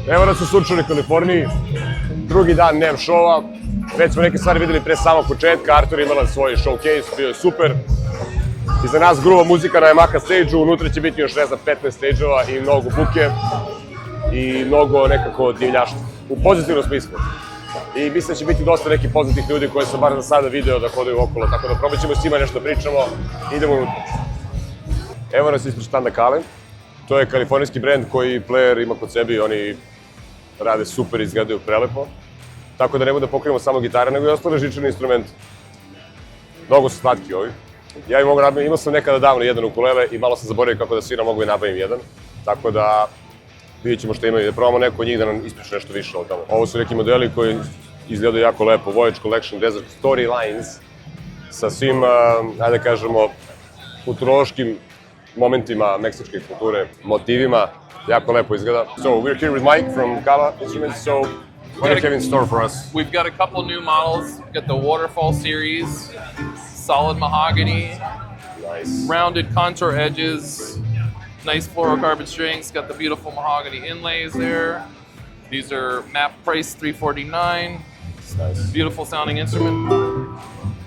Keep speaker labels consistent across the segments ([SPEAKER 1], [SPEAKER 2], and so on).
[SPEAKER 1] Evo nas u sunčanoj Kaliforniji, drugi dan NAMM showa. Već smo neke stvari videli pre samog početka, Artur je imala svoj showcase, bio je super. Iza nas gruba muzika na NAMM-a stage-u, unutra će biti još, ne znam, 15 stage-ova i mnogo buke i mnogo nekako divljaštva, u pozitivnom smislu. I mislim da će biti dosta nekih poznatih ljudi koje sam bar za sada video da hodaju okolo, tako da probat ćemo s njima nešto pričamo i idemo unutra. Evo nas ispred štanda Kale. To je kalifornijski brend koji player ima kod sebi, oni rade super, izgledaju prelepo. Tako da ne bude pokrijemo samo gitare, nego i ostale žičane instrumente. Mnogo su slatki ovi. Ja imao sam nekada davno jedan ukulele i malo sam zaboravio kako da sviram, mogu i nabavim jedan. Tako da vidjet ćemo što imaju, da probamo neko od njih da nam ispriča nešto više od tamo. Ovo su neki modeli koji izgledaju jako lepo, Voyage Collection Desert Storylines, sa svim, ajde da kažemo, kulturološkim momentima meksičke kulture, motivima, jako lepo izgleda. So, we're here with Mike from Kala Instruments, so what do you have in store for us?
[SPEAKER 2] We've got a couple new models. We've got the Waterfall series, solid mahogany,
[SPEAKER 1] Nice.
[SPEAKER 2] rounded contour edges, nice fluorocarbon strings, got the beautiful mahogany inlays there. These are map price $349.
[SPEAKER 1] Nice.
[SPEAKER 2] Beautiful sounding instrument.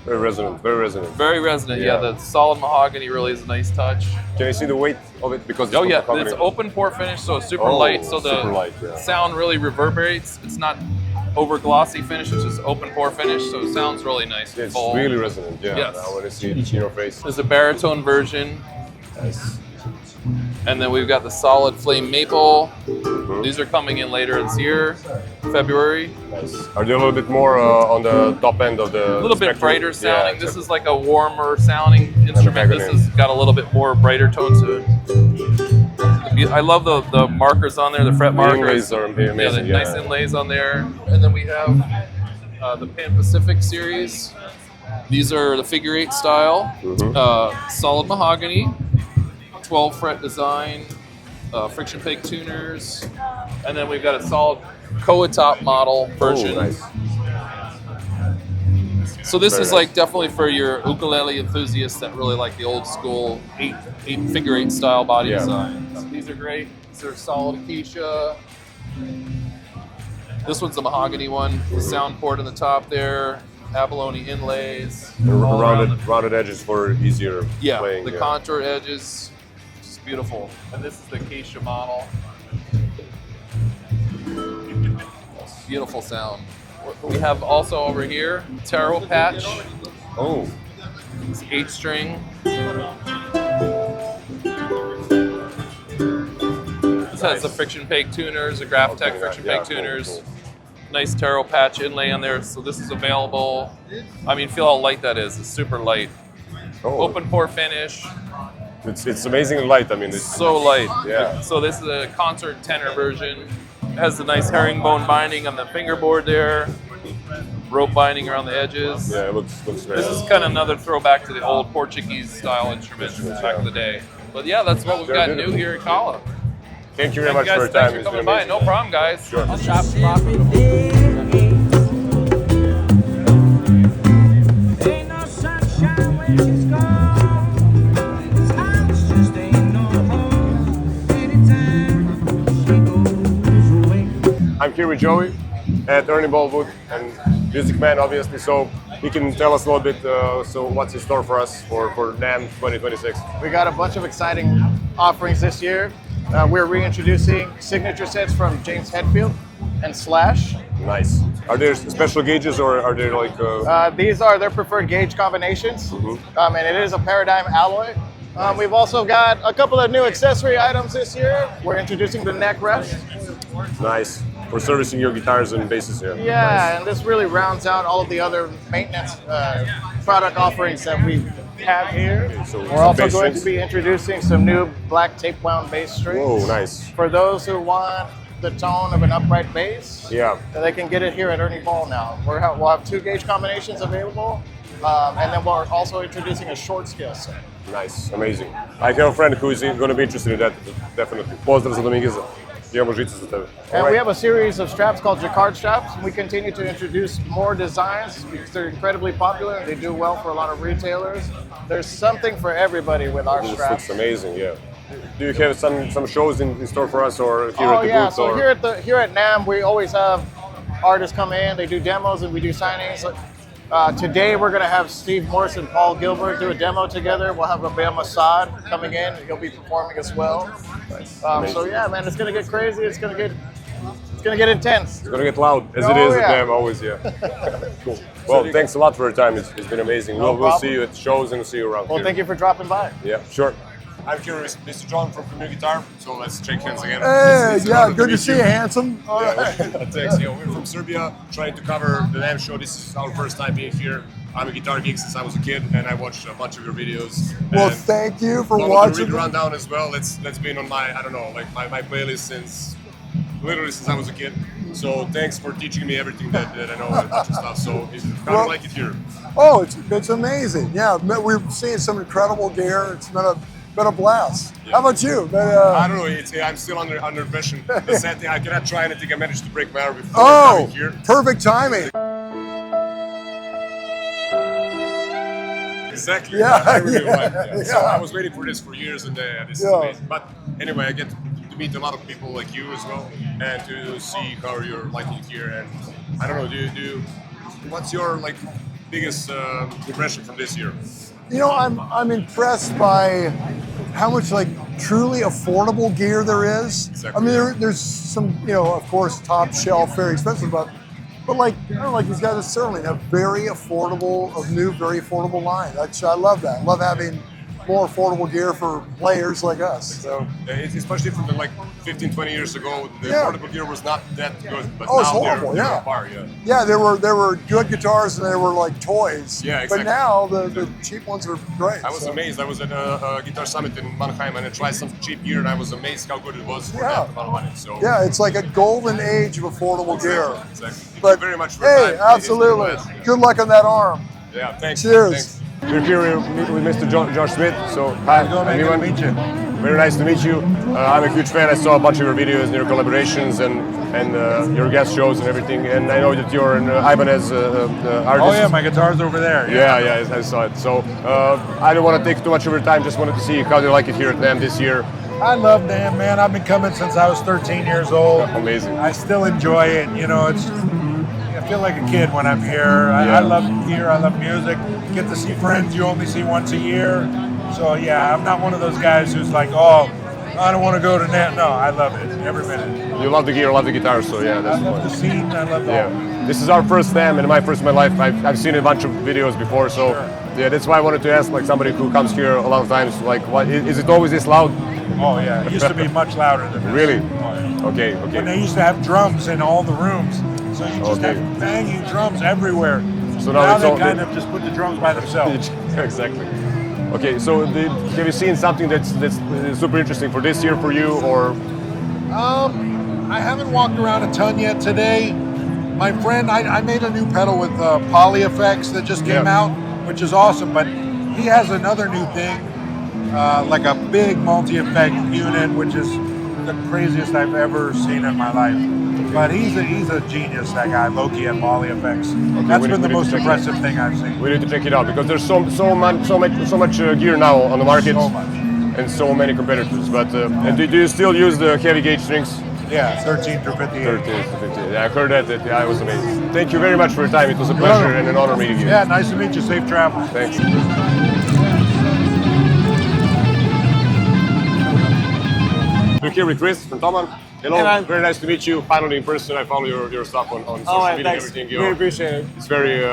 [SPEAKER 1] Very resonant, very resonant.
[SPEAKER 2] Very resonant, yeah. The solid mahogany really is a nice touch.
[SPEAKER 1] Can you see the weight of it? Because
[SPEAKER 2] Oh yeah, it's open pore finish, so it's super light, so the
[SPEAKER 1] super light, yeah.
[SPEAKER 2] sound really reverberates. It's not over glossy finish, it's just open pore finish, so it sounds really nice.
[SPEAKER 1] It's
[SPEAKER 2] full.
[SPEAKER 1] really resonant, yeah.
[SPEAKER 2] Yes.
[SPEAKER 1] I want to see it in your face.
[SPEAKER 2] There's a baritone version.
[SPEAKER 1] Nice.
[SPEAKER 2] And then we've got the solid flame maple. These are coming in later this year, February.
[SPEAKER 1] Nice. Are they a little bit more on the top end of the
[SPEAKER 2] A little bit
[SPEAKER 1] spectrum?
[SPEAKER 2] brighter sounding.
[SPEAKER 1] Yeah,
[SPEAKER 2] this is like a warmer sounding instrument. This has got a little bit more brighter tone to it. I love the markers on there, the fret markers.
[SPEAKER 1] Inlays are amazing,
[SPEAKER 2] the nice inlays on there. And then we have the Pan Pacific series. These are the figure 8 style, solid mahogany, 12 fret design, friction peg tuners, and then we've got a solid koa top model version.
[SPEAKER 1] Oh, nice.
[SPEAKER 2] So this
[SPEAKER 1] Very
[SPEAKER 2] is
[SPEAKER 1] nice.
[SPEAKER 2] like definitely for your ukulele enthusiasts that really like the old school figure 8 style body design. These are great. These are solid acacia. This one's a mahogany one. The sound port on the top there. Abalone inlays. all around
[SPEAKER 1] Rounded edges for easier
[SPEAKER 2] Yeah,
[SPEAKER 1] playing.
[SPEAKER 2] the contour edges, just beautiful. And this is the acacia model. Beautiful sound. We have also over here, taro patch.
[SPEAKER 1] Oh,
[SPEAKER 2] It's 8 string. This has the friction peg tuners, the Graphtec friction peg tuners.
[SPEAKER 1] Cool.
[SPEAKER 2] Nice taro patch inlay on there, so this is available. I mean, feel how light that is. It's super light.
[SPEAKER 1] Oh.
[SPEAKER 2] Open pore finish.
[SPEAKER 1] It's amazingly light. I mean, it's
[SPEAKER 2] So light.
[SPEAKER 1] Yeah.
[SPEAKER 2] So this is a concert tenor version. It has the nice herringbone binding on the fingerboard there. Rope binding around the edges.
[SPEAKER 1] Yeah, it looks very
[SPEAKER 2] This
[SPEAKER 1] nice.
[SPEAKER 2] is kind of another throwback to the old Portuguese style instruments back in the day. But yeah, that's what we've got new here at Kala.
[SPEAKER 1] Thank you very much for your
[SPEAKER 2] Guys,
[SPEAKER 1] time.
[SPEAKER 2] thanks for
[SPEAKER 1] It's been
[SPEAKER 2] coming by.
[SPEAKER 1] amazing.
[SPEAKER 2] No problem, guys.
[SPEAKER 1] Sure.
[SPEAKER 2] I'll chop some off.
[SPEAKER 3] Ain't no sunshine when she's gone. This house just ain't no home. Anytime she goes away.
[SPEAKER 1] I'm here with Joey at Ernie Ball booth and Music Man, obviously. So he can tell us a little bit. So what's in store for us for NAMM 2026?
[SPEAKER 4] We got a bunch of exciting offerings this year. We're reintroducing signature sets from James Hetfield and Slash.
[SPEAKER 1] Nice. Are there special gauges or are there like?
[SPEAKER 4] These are their preferred gauge combinations, and it is a Paradigm alloy. We've also got a couple of new accessory items this year. We're introducing the neck rest.
[SPEAKER 1] Nice. For servicing your guitars and basses, yeah.
[SPEAKER 4] Yeah, and this really rounds out all of the other maintenance product offerings that we have here.
[SPEAKER 1] So
[SPEAKER 4] We're
[SPEAKER 1] some
[SPEAKER 4] also
[SPEAKER 1] bass
[SPEAKER 4] going
[SPEAKER 1] strings.
[SPEAKER 4] to be introducing some new black tape wound bass strings.
[SPEAKER 1] Whoa, nice.
[SPEAKER 4] For those who want the tone of an upright bass,
[SPEAKER 1] Yeah.
[SPEAKER 4] they can get it here at Ernie Ball now. We'll have 2 gauge combinations available, and then we're also introducing a short scale set.
[SPEAKER 1] Nice, amazing. I have a friend who is going to be interested in that, definitely. Pozdrav za Domingueza. Imamo žice za tebe.
[SPEAKER 4] And we have a series of straps called Jacquard straps. We continue to introduce more designs because they're incredibly popular and they do well for a lot of retailers. There's something for everybody with our
[SPEAKER 1] This
[SPEAKER 4] straps.
[SPEAKER 1] looks amazing, yeah. Do you have some shows in store for us, or here at the booth?
[SPEAKER 4] So
[SPEAKER 1] or?
[SPEAKER 4] here at NAMM, we always have artists come in. They do demos and we do signings. Today we're gonna have Steve Morse and Paul Gilbert do a demo together. We'll have Abel Massad coming in. He'll be performing as well.
[SPEAKER 1] Nice.
[SPEAKER 4] So yeah, man, it's gonna get crazy. It's gonna get intense.
[SPEAKER 1] It's gonna get loud, as it is at NAMM always. Yeah. Cool. Well, thanks a lot for your time. It's been amazing.
[SPEAKER 4] No
[SPEAKER 1] we'll
[SPEAKER 4] problem.
[SPEAKER 1] see you at shows and see you around.
[SPEAKER 4] Well,
[SPEAKER 1] here.
[SPEAKER 4] thank you for dropping by.
[SPEAKER 1] Yeah, sure. I'm here with Mr. John from New Guitar, so let's shake hands again.
[SPEAKER 5] Hey,
[SPEAKER 1] It's an
[SPEAKER 5] yeah,
[SPEAKER 1] honor
[SPEAKER 5] good to
[SPEAKER 1] meet
[SPEAKER 5] see you, handsome.
[SPEAKER 1] Yeah, thanks. Yeah, we're from Serbia, trying to cover the NAMM show. This is our first time being here. I'm a guitar geek since I was a kid, and I watched a bunch of your videos.
[SPEAKER 5] Well,
[SPEAKER 1] and
[SPEAKER 5] thank you for
[SPEAKER 1] followed
[SPEAKER 5] watching.
[SPEAKER 1] the Read Rundown as well. That's been on my, I don't know, like my playlist since I was a kid. So thanks for teaching me everything that I know and a bunch of stuff. So it's kind of like it here.
[SPEAKER 5] Oh, it's amazing. Yeah, we've seen some incredible gear. It's been a blast.
[SPEAKER 1] Yeah.
[SPEAKER 5] How about you?
[SPEAKER 1] I don't know. I'm still under impression. The sad thing, I cannot try anything. I managed to break my arm before coming here.
[SPEAKER 5] Perfect timing.
[SPEAKER 1] Exactly.
[SPEAKER 5] Yeah,
[SPEAKER 1] I really
[SPEAKER 5] yeah,
[SPEAKER 1] like it. Yeah. So
[SPEAKER 5] yeah.
[SPEAKER 1] I was waiting for this for years, and this is
[SPEAKER 5] Yeah.
[SPEAKER 1] amazing. But anyway, I get to meet a lot of people like you as well, and to see how you're liking it here. And I don't know. What's your biggest impression from this year?
[SPEAKER 5] You know, I'm impressed by how much truly affordable gear there is.
[SPEAKER 1] Exactly.
[SPEAKER 5] I mean, there's some, of course, top shelf, very expensive, but I don't know, these guys are certainly a very affordable line. I love that. I love having more affordable gear for players like us. So
[SPEAKER 1] It's much different than 15, 20 years ago. The
[SPEAKER 5] Yeah.
[SPEAKER 1] affordable gear was not that good, but
[SPEAKER 5] Oh, it's
[SPEAKER 1] now
[SPEAKER 5] horrible,
[SPEAKER 1] they're
[SPEAKER 5] yeah.
[SPEAKER 1] on par, yeah.
[SPEAKER 5] yeah, there were good guitars and there were toys.
[SPEAKER 1] Yeah, exactly.
[SPEAKER 5] But now the cheap ones are great.
[SPEAKER 1] I was amazed. I was at a guitar summit in Mannheim and I tried some cheap gear, and I was amazed how good it was for
[SPEAKER 5] Yeah.
[SPEAKER 1] that amount of money. So
[SPEAKER 5] Yeah, it's like a golden age of affordable gear.
[SPEAKER 1] Exactly. Thank
[SPEAKER 5] But
[SPEAKER 1] you very much for your
[SPEAKER 5] hey,
[SPEAKER 1] time. It's been a
[SPEAKER 5] absolutely.
[SPEAKER 1] blast.
[SPEAKER 5] Good luck on that arm.
[SPEAKER 1] Yeah, thanks.
[SPEAKER 5] Cheers.
[SPEAKER 1] Thanks. We're here with Mr. Josh Smith. So hi, everyone.
[SPEAKER 5] Good to meet you.
[SPEAKER 1] Very nice to meet you. I'm a huge fan. I saw a bunch of your videos and your collaborations and your guest shows and everything. And I know that you're an Ibanez artist.
[SPEAKER 6] Oh yeah, my guitar's over there.
[SPEAKER 1] Yeah, I saw it. So I don't want to take too much of your time. Just wanted to see how you like it here at NAMM this year.
[SPEAKER 6] I love NAMM, man. I've been coming since I was 13 years old.
[SPEAKER 1] Amazing.
[SPEAKER 6] I still enjoy it. I feel like a kid when I'm here. I love gear. I love music. Get to see friends you only see once a year. So yeah, I'm not one of those guys who's like, oh, I don't want to go to NAMM. No, I love it every minute.
[SPEAKER 1] You love the gear, love the guitar, so yeah,
[SPEAKER 6] I
[SPEAKER 1] that's
[SPEAKER 6] love the scene. I love the whole.
[SPEAKER 1] yeah. This is our first NAMM and my first in my life. I've seen a bunch of videos before, so yeah, that's why I wanted to ask somebody who comes here a lot of times, what is it always this loud?
[SPEAKER 6] Oh yeah, it used to be much louder than this.
[SPEAKER 1] Really?
[SPEAKER 6] Oh, yeah.
[SPEAKER 1] Okay.
[SPEAKER 6] When they used to have drums in all the rooms, so you just
[SPEAKER 1] Okay.
[SPEAKER 6] have banging drums everywhere.
[SPEAKER 1] So
[SPEAKER 6] now
[SPEAKER 1] now
[SPEAKER 6] they
[SPEAKER 1] it's
[SPEAKER 6] kind of just put the drums by themselves.
[SPEAKER 1] Exactly. Okay, so have you seen something that's super interesting for this year for you, or?
[SPEAKER 6] I haven't walked around a ton yet today. My friend, I made a new pedal with poly effects that just came
[SPEAKER 1] Yeah.
[SPEAKER 6] out, which is awesome, but he has another new thing, like a big multi-effect unit, which is the craziest I've ever seen in my life. But he's a genius, that guy, Loki at poly effects. That's
[SPEAKER 1] we
[SPEAKER 6] been the
[SPEAKER 1] need to
[SPEAKER 6] most
[SPEAKER 1] check it
[SPEAKER 6] impressive thing I've seen.
[SPEAKER 1] We need to check it out because there's so much gear now on the market,
[SPEAKER 6] So much.
[SPEAKER 1] and so many competitors. But and do you still use the heavy gauge strings?
[SPEAKER 6] Yeah, 13 through 58.
[SPEAKER 1] 13 to 15. Yeah, I heard that. Yeah, I was amazed. Thank you very much for your time. It was a pleasure and an honor meeting you.
[SPEAKER 6] Yeah, nice to meet you. Safe travel.
[SPEAKER 1] Thanks. We're here with Chris from Toman. Hello,
[SPEAKER 4] Hey, man.
[SPEAKER 1] very nice to meet you. Finally in person. I follow your stuff on social media and everything.
[SPEAKER 4] We appreciate it.
[SPEAKER 1] It's very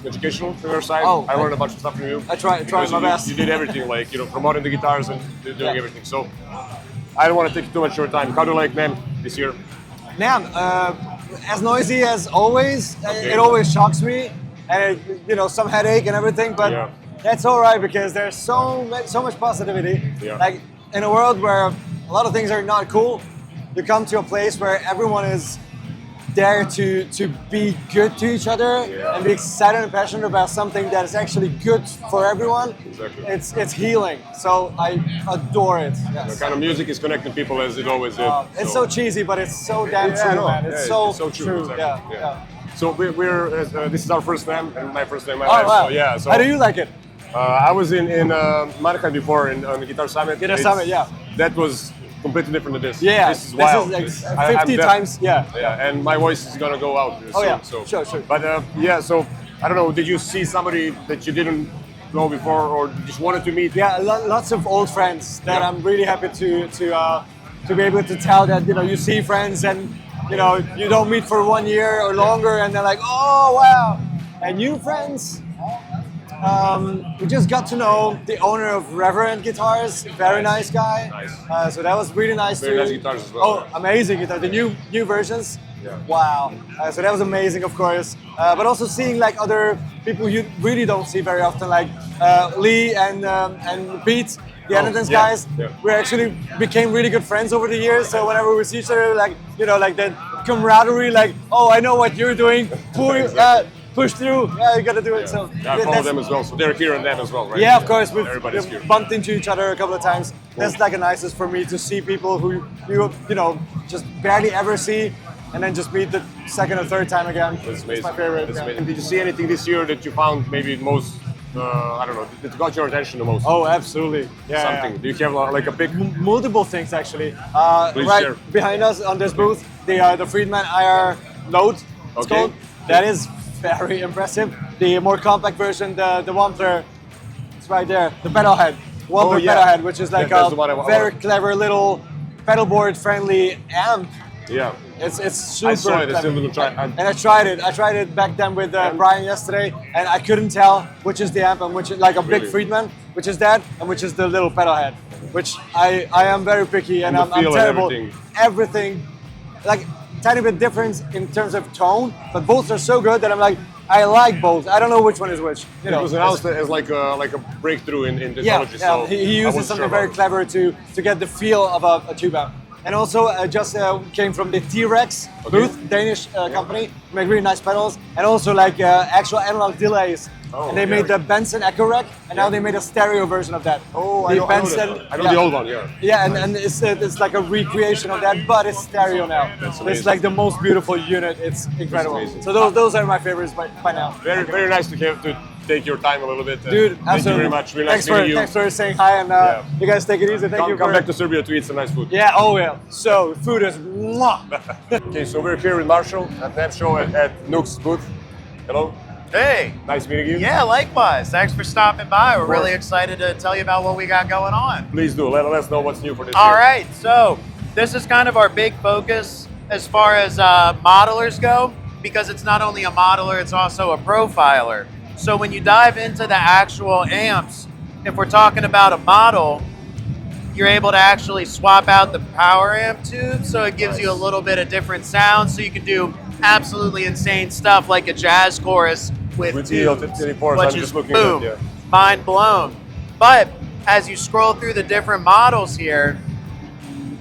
[SPEAKER 1] educational from your side.
[SPEAKER 4] Oh,
[SPEAKER 1] I learned a bunch of stuff from you.
[SPEAKER 4] I tried
[SPEAKER 1] Because
[SPEAKER 4] my
[SPEAKER 1] you,
[SPEAKER 4] best.
[SPEAKER 1] You did everything, promoting the guitars and doing
[SPEAKER 4] Yeah.
[SPEAKER 1] everything. So I don't want to take too much of your time. How do you like NAMM this year?
[SPEAKER 7] Man, as noisy as always,
[SPEAKER 1] Okay.
[SPEAKER 7] it always shocks me, and some headache and everything. But
[SPEAKER 1] Yeah.
[SPEAKER 7] that's all right because there's so much positivity.
[SPEAKER 1] Yeah.
[SPEAKER 7] Like in a world where a lot of things are not cool, you come to a place where everyone is there to be good to each other
[SPEAKER 1] Yeah.
[SPEAKER 7] and be excited and passionate about something that is actually good for everyone.
[SPEAKER 1] Exactly.
[SPEAKER 7] It's healing. So I adore it.
[SPEAKER 1] The
[SPEAKER 7] Yes.
[SPEAKER 1] kind of music is connecting people as it always did.
[SPEAKER 7] It's so cheesy, but it's so damn
[SPEAKER 1] Yeah, I
[SPEAKER 7] true,
[SPEAKER 1] know.
[SPEAKER 7] man. It's
[SPEAKER 1] Yeah,
[SPEAKER 7] so,
[SPEAKER 1] it's so true, exactly.
[SPEAKER 7] Yeah,
[SPEAKER 1] Yeah.
[SPEAKER 7] yeah.
[SPEAKER 1] So this is our first NAMM and my first NAMM in my
[SPEAKER 7] Oh
[SPEAKER 1] life.
[SPEAKER 7] wow!
[SPEAKER 1] So yeah. So
[SPEAKER 7] How do you like it?
[SPEAKER 1] I was in Mannheim before on the Guitar Summit.
[SPEAKER 7] Guitar Summit, yeah.
[SPEAKER 1] That was completely different than this.
[SPEAKER 7] Yeah,
[SPEAKER 1] This is wild.
[SPEAKER 7] This is like
[SPEAKER 1] I'm
[SPEAKER 7] 50 times, yeah.
[SPEAKER 1] Yeah, and my voice is gonna go out soon.
[SPEAKER 7] yeah.
[SPEAKER 1] So.
[SPEAKER 7] Sure.
[SPEAKER 1] But yeah, so I don't know. Did you see somebody that you didn't know before, or just wanted to meet?
[SPEAKER 7] Yeah, lots of old friends that
[SPEAKER 1] Yeah.
[SPEAKER 7] I'm really happy to be able to tell that you see friends and you don't meet for 1 year or longer and they're like, oh wow, and new friends. We just got to know the owner of Reverend Guitars, very nice guy.
[SPEAKER 1] Nice.
[SPEAKER 7] So that was really nice.
[SPEAKER 1] Very nice guitars as well.
[SPEAKER 7] Oh, amazing guitar! The new versions.
[SPEAKER 1] Yeah.
[SPEAKER 7] Wow. So that was amazing, of course. But also seeing like other people you really don't see very often, like Lee and Pete, the Andertons
[SPEAKER 1] yeah,
[SPEAKER 7] guys.
[SPEAKER 1] yeah.
[SPEAKER 7] We actually became really good friends over the years. So whenever we see each other, like like that camaraderie, like, oh, I know what you're doing. Push through. Yeah, you gotta do it. So
[SPEAKER 1] Yeah, I follow them as well. So they're here and them as well, right?
[SPEAKER 7] yeah, of course.
[SPEAKER 1] Everybody's here.
[SPEAKER 7] We've bumped into each other a couple of times. That's like the nicest for me to see people who you just barely ever see, and then just meet the second or third time again.
[SPEAKER 1] That's
[SPEAKER 7] It's
[SPEAKER 1] amazing.
[SPEAKER 7] my favorite.
[SPEAKER 1] That's
[SPEAKER 7] yeah.
[SPEAKER 1] amazing. Did you see anything this year that you found maybe most, I don't know, that got your attention the most?
[SPEAKER 7] Oh, absolutely. Yeah.
[SPEAKER 1] Something. Do you have like a big?
[SPEAKER 7] Multiple things actually.
[SPEAKER 1] Please
[SPEAKER 7] Right
[SPEAKER 1] share.
[SPEAKER 7] behind us on this booth, the Friedman IR Load. It's
[SPEAKER 1] Okay.
[SPEAKER 7] called. That is very impressive. The more compact version, the Wampler, it's right there. The pedal head, Wampler
[SPEAKER 1] yeah.
[SPEAKER 7] pedal head, which is like
[SPEAKER 1] That's the one I
[SPEAKER 7] a very clever little pedalboard friendly amp.
[SPEAKER 1] Yeah.
[SPEAKER 7] It's super.
[SPEAKER 1] I saw it. I still
[SPEAKER 7] clever.
[SPEAKER 1] didn't try.
[SPEAKER 7] And I tried it. I tried it back then with Brian yesterday, and I couldn't tell which is the amp and which is like a big
[SPEAKER 1] Really?
[SPEAKER 7] Friedman, which is that, and which is the little pedal head. Which I am very picky and
[SPEAKER 1] the
[SPEAKER 7] I'm
[SPEAKER 1] feel and
[SPEAKER 7] terrible.
[SPEAKER 1] everything.
[SPEAKER 7] Like tiny bit difference in terms of tone, but both are so good that I'm like, I like both. I don't know which one is which.
[SPEAKER 1] It was announced as like a breakthrough in technology.
[SPEAKER 7] Yeah,
[SPEAKER 1] So
[SPEAKER 7] he
[SPEAKER 1] I
[SPEAKER 7] uses
[SPEAKER 1] wasn't
[SPEAKER 7] something
[SPEAKER 1] sure
[SPEAKER 7] very
[SPEAKER 1] about it.
[SPEAKER 7] clever to get the feel of a tube amp. And also just came from the T-Rex booth, Danish company, make really nice pedals, and also like actual analog delays.
[SPEAKER 1] Oh,
[SPEAKER 7] and they
[SPEAKER 1] yeah.
[SPEAKER 7] made the Benson Echo Rack, and now they made a stereo version of that.
[SPEAKER 1] Oh,
[SPEAKER 7] the
[SPEAKER 1] I know that. I know the old one. Yeah.
[SPEAKER 7] Yeah, and it's like a recreation of that, but it's stereo now. So it's like the most beautiful unit. It's incredible.
[SPEAKER 1] amazing.
[SPEAKER 7] So those are my favorites by now.
[SPEAKER 1] Very nice to take your time a little bit.
[SPEAKER 7] Dude,
[SPEAKER 1] Thank
[SPEAKER 7] absolutely.
[SPEAKER 1] you very much. Really nice
[SPEAKER 7] Thanks
[SPEAKER 1] meeting you.
[SPEAKER 7] Thanks for saying hi, and
[SPEAKER 1] Yeah.
[SPEAKER 7] you guys take it easy. Thank you.
[SPEAKER 1] Come back to Serbia to eat some nice food.
[SPEAKER 7] Yeah, oh yeah. So food is mwah.
[SPEAKER 1] Okay, so we're here with Marshall at NAMM show at Nook's booth. Hello.
[SPEAKER 8] Hey,
[SPEAKER 1] Nice meeting you.
[SPEAKER 8] yeah, likewise. Thanks for stopping by. We're
[SPEAKER 1] course.
[SPEAKER 8] really excited to tell you about what we got going on.
[SPEAKER 1] Please do. Let us know what's new for this
[SPEAKER 8] All
[SPEAKER 1] year.
[SPEAKER 8] right, so this is kind of our big focus as far as modelers go, because it's not only a modeler, it's also a profiler. So when you dive into the actual amps, if we're talking about a model, you're able to actually swap out the power amp tube, so it gives you a little bit of different sound, so you can do absolutely insane stuff like a jazz chorus with
[SPEAKER 1] With
[SPEAKER 8] tubes,
[SPEAKER 1] TL-24s,
[SPEAKER 8] which
[SPEAKER 1] I'm
[SPEAKER 8] is
[SPEAKER 1] just looking at
[SPEAKER 8] boom,
[SPEAKER 1] it, yeah.
[SPEAKER 8] mind blown. But as you scroll through the different models here,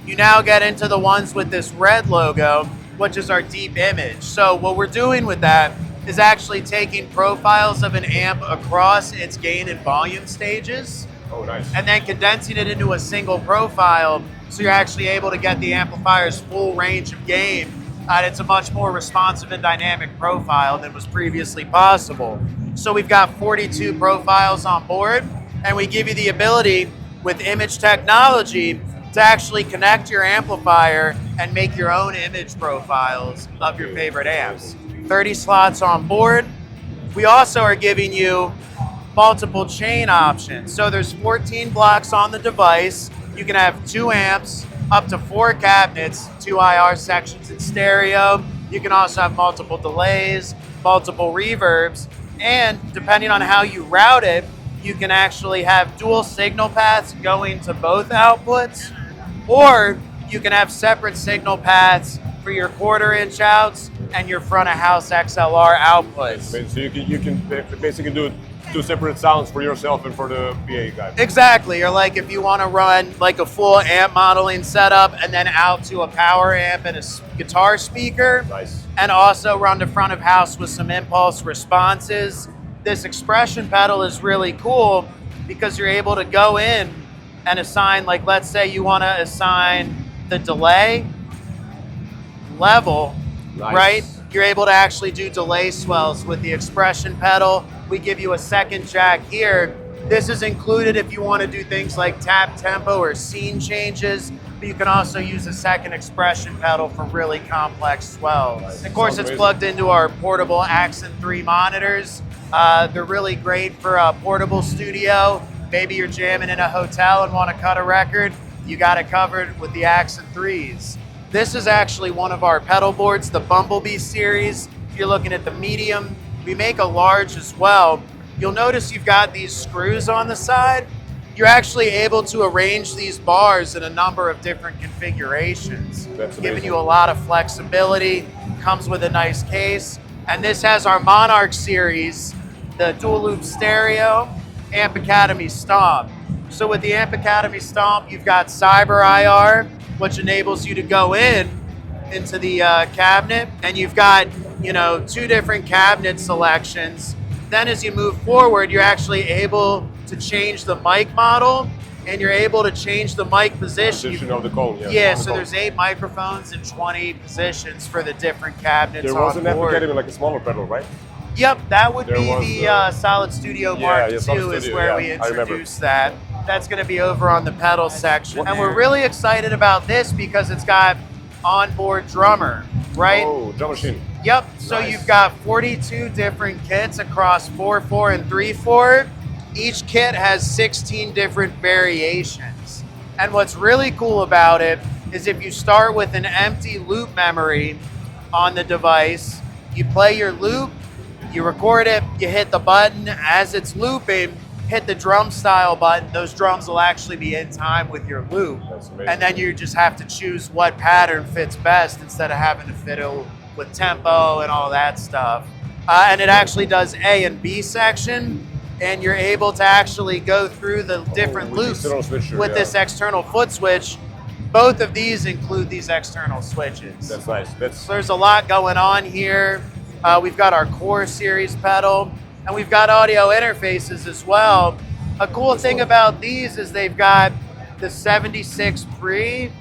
[SPEAKER 8] you now get into the ones with this red logo, which is our deep image. So what we're doing with that is actually taking profiles of an amp across its gain and volume stages,
[SPEAKER 1] Oh, nice.
[SPEAKER 8] and then condensing it into a single profile, so you're actually able to get the amplifier's full range of gain. And it's a much more responsive and dynamic profile than was previously possible. So we've got 42 profiles on board, and we give you the ability with image technology to actually connect your amplifier and make your own image profiles of your favorite amps. 30 slots on board. We also are giving you multiple chain options. So there's 14 blocks on the device. You can have 2 amps, up to 4 cabinets, 2 IR sections in stereo. You can also have multiple delays, multiple reverbs, and depending on how you route it, you can actually have dual signal paths going to both outputs, or you can have separate signal paths for your 1/4-inch outs and your front of house XLR outputs.
[SPEAKER 1] So you can basically do 2 separate sounds for yourself and for the PA guy.
[SPEAKER 8] Exactly, or like if you want to run like a full amp modeling setup and then out to a power amp and a guitar speaker,
[SPEAKER 1] Nice.
[SPEAKER 8] and also run the front of house with some impulse responses. This expression pedal is really cool because you're able to go in and assign, like let's say you want to assign the delay level,
[SPEAKER 1] Nice.
[SPEAKER 8] right? You're able to actually do delay swells with the expression pedal. We give you a second jack here This is included if you want to do things like tap tempo or scene changes, but you can also use a second expression pedal for really complex swells. Of course,
[SPEAKER 1] Sounds
[SPEAKER 8] it's
[SPEAKER 1] amazing.
[SPEAKER 8] plugged into our portable Accent 3 monitors. They're really great for a portable studio. Maybe you're jamming in a hotel and want to cut a record. You got it covered with the Accent 3s. This is actually one of our pedal boards, the Bumblebee series. If you're looking at the medium, we make a large as well. You'll notice you've got these screws on the side. You're actually able to arrange these bars in a number of different configurations,
[SPEAKER 1] That's
[SPEAKER 8] giving
[SPEAKER 1] amazing.
[SPEAKER 8] you a lot of flexibility. Comes with a nice case. And this has our Monarch series, the dual loop stereo, Amp Academy Stomp. So with the Amp Academy Stomp, you've got Cyber IR, which enables you to go into the cabinet, and you've got, you know, 2 different cabinet selections. Then as you move forward, you're actually able to change the mic model, and you're able to change the mic position.
[SPEAKER 1] Position of the cone, yeah.
[SPEAKER 8] Yeah,
[SPEAKER 1] of the
[SPEAKER 8] so
[SPEAKER 1] cone.
[SPEAKER 8] there's 8 microphones and 20 positions for the different cabinets
[SPEAKER 1] There was
[SPEAKER 8] on
[SPEAKER 1] an Amp
[SPEAKER 8] board.
[SPEAKER 1] Academy, like a smaller pedal, right?
[SPEAKER 8] Yep, that would
[SPEAKER 1] There
[SPEAKER 8] be
[SPEAKER 1] was,
[SPEAKER 8] the Solid Studio Mark II
[SPEAKER 1] Solid
[SPEAKER 8] is
[SPEAKER 1] Studio,
[SPEAKER 8] where
[SPEAKER 1] yeah,
[SPEAKER 8] we
[SPEAKER 1] I remember.
[SPEAKER 8] introduced that. That's going to be over on the pedal section.
[SPEAKER 1] What-
[SPEAKER 8] And we're really excited about this because it's got onboard drummer, right?
[SPEAKER 1] Oh, drum machine.
[SPEAKER 8] Yep, so
[SPEAKER 1] Nice.
[SPEAKER 8] you've got 42 different kits across 4/4 and 3/4. Each kit has 16 different variations. And what's really cool about it is if you start with an empty loop memory on the device, you play your loop, you record it, you hit the button as it's looping, hit the drum style button, those drums will actually be in time with your loop.
[SPEAKER 1] That's amazing.
[SPEAKER 8] And then you just have to choose what pattern fits best instead of having to fiddle with tempo and all that stuff. And it actually does A and B section, and you're able to actually go through the different
[SPEAKER 1] with the
[SPEAKER 8] loops
[SPEAKER 1] external switcher,
[SPEAKER 8] with
[SPEAKER 1] yeah.
[SPEAKER 8] this external foot switch. Both of these include these external switches.
[SPEAKER 1] That's nice. That's
[SPEAKER 8] So there's a lot going on here. We've got our Core series pedal, and we've got audio interfaces as well. A cool thing about these is they've got the 76 pre,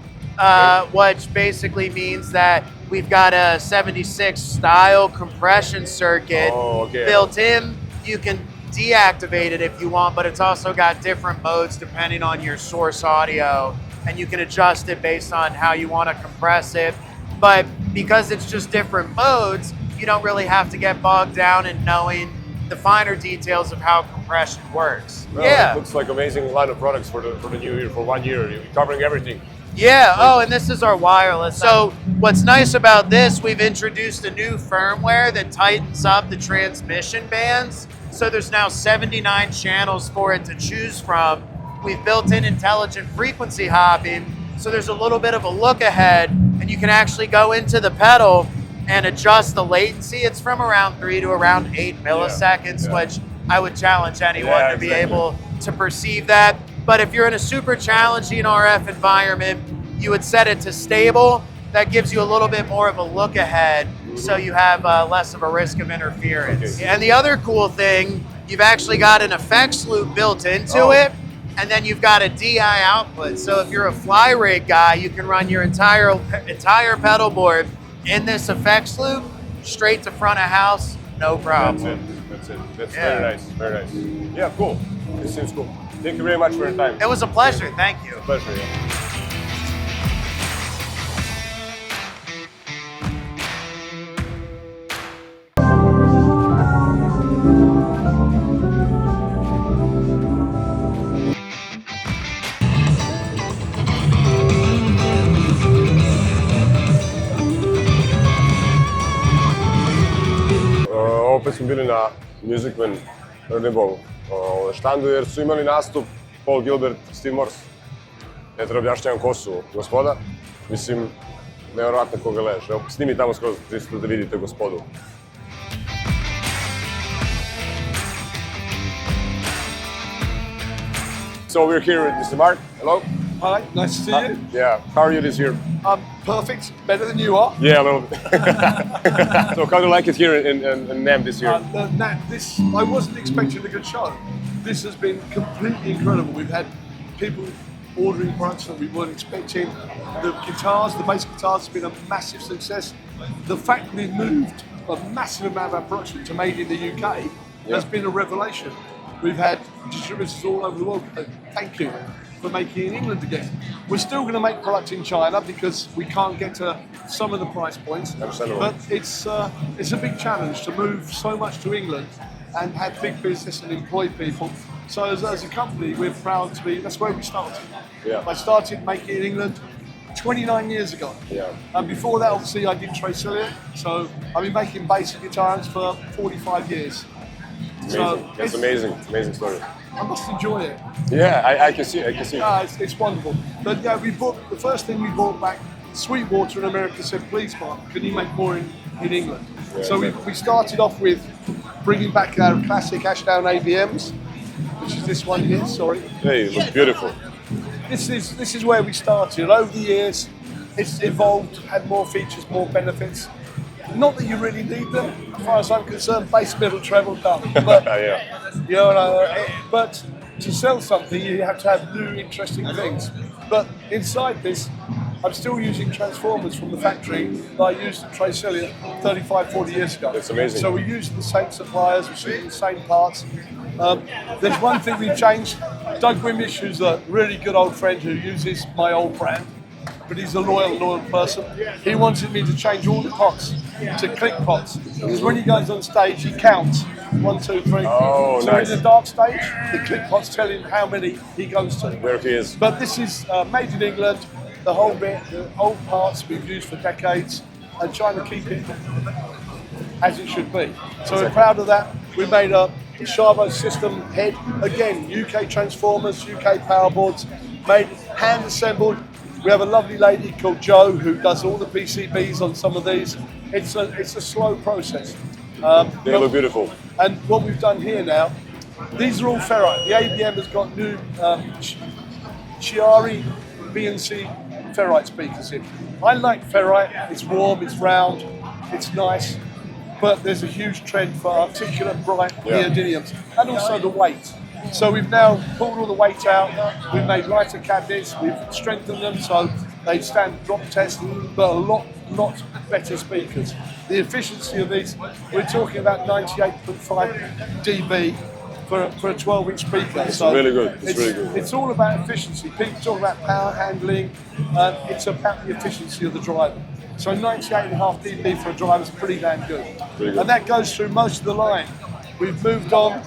[SPEAKER 8] which basically means that we've got a 76 style compression circuit
[SPEAKER 1] Oh, okay.
[SPEAKER 8] built in. You can deactivate it if you want, but it's also got different modes depending on your source audio, and you can adjust it based on how you want to compress it. But because it's just different modes, you don't really have to get bogged down in knowing the finer details of how compression works.
[SPEAKER 1] well,
[SPEAKER 8] Yeah.
[SPEAKER 1] It looks like amazing line of products for the new year, for 1 year. You're covering everything.
[SPEAKER 8] Yeah, oh, and this is our wireless. So what's nice about this, we've introduced a new firmware that tightens up the transmission bands. So there's now 79 channels for it to choose from. We've built in intelligent frequency hopping, so there's a little bit of a look ahead, and you can actually go into the pedal and adjust the latency. It's from around 3 to around 8 milliseconds,
[SPEAKER 1] yeah.
[SPEAKER 8] which I would challenge anyone
[SPEAKER 1] Yeah,
[SPEAKER 8] to be
[SPEAKER 1] exactly.
[SPEAKER 8] able to perceive that. But if you're in a super challenging RF environment, you would set it to stable. That gives you a little bit more of a look ahead, so you have less of a risk of interference.
[SPEAKER 1] Okay.
[SPEAKER 8] And the other cool thing, you've actually got an effects loop built into
[SPEAKER 1] Oh.
[SPEAKER 8] it, and then you've got a DI output. So if you're a fly rig guy, you can run your entire pedal board in this effects loop, straight to front of house, no problem.
[SPEAKER 1] That's it. That's
[SPEAKER 8] Yeah.
[SPEAKER 1] very nice. Very nice. Yeah, cool. This seems cool. Thank you very much for your time.
[SPEAKER 8] It was a pleasure, thank you.
[SPEAKER 1] Pleasure. Yeah. Opet smo bili na Musicman Ernie Ball štandu jer su imali nastup Paul Gilbert, Steve Morse. Ne treba objašnjavam ko su gospoda. Mislim, nevjerojatno koga gledaš. Evo, snimi tamo skroz čisto da vidite gospodu. So we're here with Mr. Mark. Hello.
[SPEAKER 9] Hi, nice to see you.
[SPEAKER 1] Yeah. How are you this year?
[SPEAKER 9] I'm perfect, better than you are.
[SPEAKER 1] Yeah, a little bit. So how do you like it here in NAMM this year?
[SPEAKER 9] I wasn't expecting a good show. This has been completely incredible. We've had people ordering products that we weren't expecting. The guitars, the bass guitars, has been a massive success. The fact we've moved a massive amount of our production to made in the UK has been a revelation. We've had distributors all over the world. Thank you for making in England again. We're still going to make product in China because we can't get to some of the price points. But it's a big challenge to move so much to England and have big business and employ people. So as a company, we're proud to be. That's where we started.
[SPEAKER 1] Yeah.
[SPEAKER 9] I started making in England 29 years ago.
[SPEAKER 1] Yeah.
[SPEAKER 9] And before that, obviously, I did Tracelia. So I've been making basic guitars for 45 years.
[SPEAKER 1] Amazing.
[SPEAKER 9] So
[SPEAKER 1] That's amazing. Amazing story.
[SPEAKER 9] I must enjoy it.
[SPEAKER 1] Yeah, I can see it. I can see it.
[SPEAKER 9] It's wonderful. But yeah, the first thing we brought back, Sweetwater in America said, please, Mark, can you make more in England?
[SPEAKER 1] Yeah,
[SPEAKER 9] So
[SPEAKER 1] exactly.
[SPEAKER 9] we started off with bringing back our classic Ashdown ABMs, which is this one here, sorry.
[SPEAKER 1] Hey, it looks beautiful.
[SPEAKER 9] This is where we started. Over the years, it's evolved, had more features, more benefits. Not that you really need them, as far as I'm concerned, bass, middle, treble, done. But,
[SPEAKER 1] Yeah.
[SPEAKER 9] you know, but to sell something, you have to have new, interesting things. But inside this, I'm still using transformers from the factory that I used at Tracelia 35, 40 years ago.
[SPEAKER 1] That's amazing.
[SPEAKER 9] So we use the same suppliers, we use the same parts. There's one thing we've changed. Doug Wimbish, who's a really good old friend who uses my old brand, but he's a loyal person. He wanted me to change all the pots to click pots. Because when he goes on stage, he counts. 1, 2, 3.
[SPEAKER 1] Oh,
[SPEAKER 9] so
[SPEAKER 1] nice.
[SPEAKER 9] in the dark stage, the click pots tell him how many he goes to.
[SPEAKER 1] Where he is.
[SPEAKER 9] But this is made in England. The whole bit, the old parts we've used for decades, and trying to keep it as it should be. So we're proud of that. We made a Sharbo system head, again, UK transformers, UK power boards, made hand assembled. We have a lovely lady called Jo who does all the PCBs on some of these. It's a slow process.
[SPEAKER 1] They look beautiful.
[SPEAKER 9] And what we've done here now, these are all ferrite. The ABM has got new Chiari B&C ferrite speakers in. I like ferrite, it's warm, it's round, it's nice, but there's a huge trend for articulate, bright neodymiums, and also the weight. So we've now pulled all the weight out, we've made lighter cabinets, we've strengthened them so they stand drop test, but a lot better speakers. The efficiency of these, we're talking about 98.5 dB for a 12-inch speaker.
[SPEAKER 1] It's really good. It's really good.
[SPEAKER 9] It's all about efficiency. People talk about power handling. It's about the efficiency of the driver. So 98.5 dB for a driver is pretty damn good.
[SPEAKER 1] Pretty good.
[SPEAKER 9] And that goes through most of the line. We've moved on.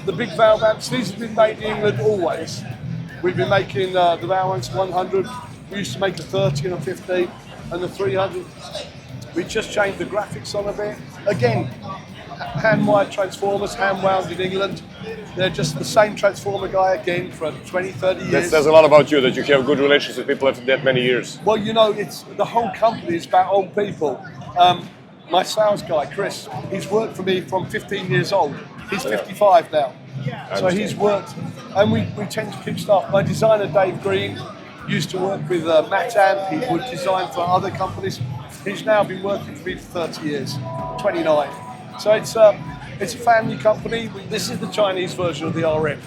[SPEAKER 9] The big valve amps, these have been made in England always. We've been making the Valve 100. We used to make a 30 and a 50 and the 300. We just changed the graphics on a bit. Again, hand-wired transformers, hand-wound in England. They're just the same transformer guy again for 20, 30 years.
[SPEAKER 1] That says a lot about you, that you have good relations with people after that many years.
[SPEAKER 9] Well, you know, it's the whole company is about old people. My sales guy, Chris, he's worked for me from 15 years old. He's 55 now. So he's worked, and we tend to keep staff. My designer, Dave Green, used to work with Matan. He would design for other companies. He's now been working for me for 30 years, 29. So it's a family company. This is the Chinese version of the RM.